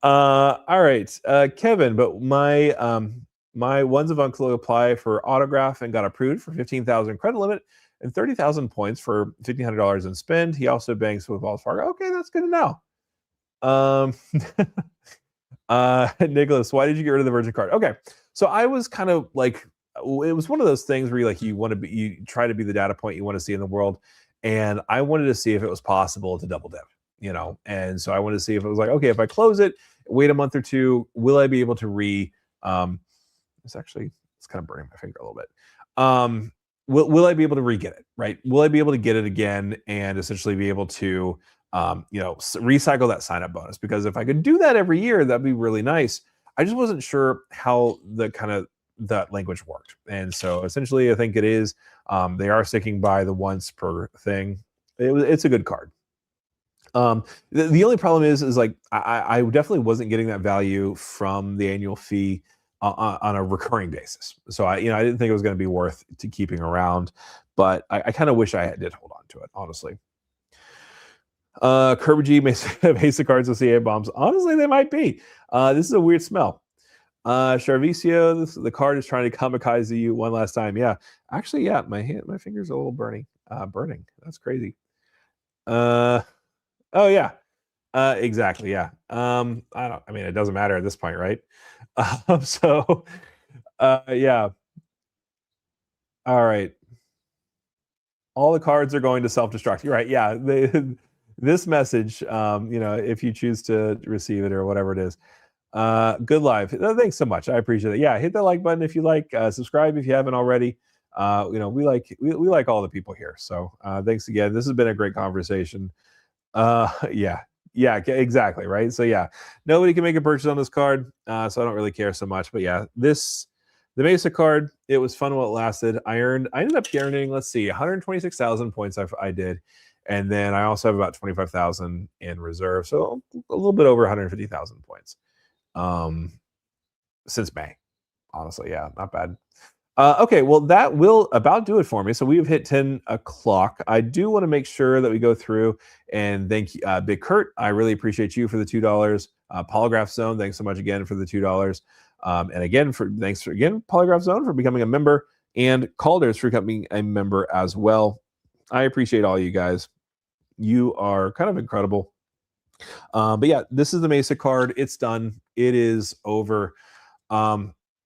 All right, Kevin. But my ones of Uncle apply for autograph and got approved for 15,000 credit limit and 30,000 points for $1,500 in spend. He also banks with Wells Fargo. Okay, that's good to know. Nicholas, why did you get rid of the Virgin card? Okay, so I was kind of like, it was one of those things where you try to be the data point you want to see in the world, and I wanted to see if it was possible to double dip, and so I wanted to see if it was like, okay, if I close it, wait a month or two, will I be able to it's kind of burning my finger a little bit. Will I be able to re-get it, right? Will I be able to get it again and essentially be able to recycle that sign up bonus? Because if I could do that every year, that'd be really nice. I just wasn't sure how that language worked. And so essentially I think it is, they are sticking by the once per thing. It's a good card. The only problem is like, I definitely wasn't getting that value from the annual fee on a recurring basis. So I didn't think it was going to be worth keeping around, but I kind of wish I did hold on to it, honestly. Kirby G Mesa cards with CA bombs. Honestly, they might be. This is a weird smell. Charvicio, the card is trying to kamikaze you one last time. Yeah, actually, yeah, my finger's a little burning. That's crazy. Oh yeah, exactly. Yeah. I mean, it doesn't matter at this point, right? So, yeah. All right. All the cards are going to self-destruct. You're right. Yeah. This message, if you choose to receive it or whatever it is. Good live. Thanks so much. I appreciate it. Yeah, hit the like button if you like. Subscribe if you haven't already. We like all the people here. So thanks again. This has been a great conversation. Yeah, exactly, right. So yeah, nobody can make a purchase on this card, so I don't really care so much. But yeah, the Mesa card, it was fun while it lasted. I ended up earning, let's see, 126,000 points. I did. And then I also have about 25,000 in reserve, so a little bit over 150,000 points since May. Honestly, yeah, not bad. Okay, well, that will about do it for me. So we have hit 10 o'clock. I do want to make sure that we go through and thank Big Kurt. I really appreciate you for the $2. Polygraph Zone, thanks so much again for the $2. And again, thanks again, Polygraph Zone, for becoming a member, and Calders for becoming a member as well. I appreciate all you guys. You are kind of incredible. But yeah, this is the Mesa card. It's done. It is over.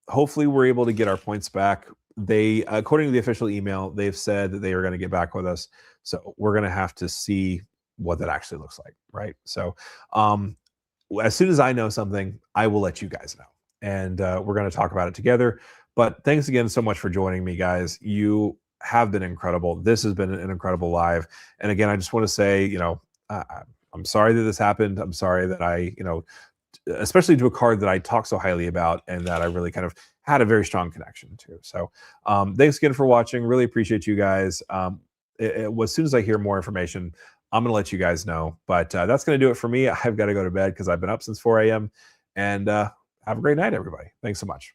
Hopefully we're able to get our points back. They, according to the official email, they've said that they are going to get back with us. So we're going to have to see what that actually looks like, right? So as soon as I know something, I will let you guys know. And we're going to talk about it together. But thanks again so much for joining me, guys. You have been incredible. This has been an incredible live. And again, I just want to say, I'm sorry that this happened. I'm sorry that I, especially to a card that I talk so highly about and that I really kind of had a very strong connection to. So thanks again for watching. Really appreciate you guys. As soon as I hear more information, I'm going to let you guys know. But that's going to do it for me. I've got to go to bed because I've been up since 4 a.m. And have a great night, everybody. Thanks so much.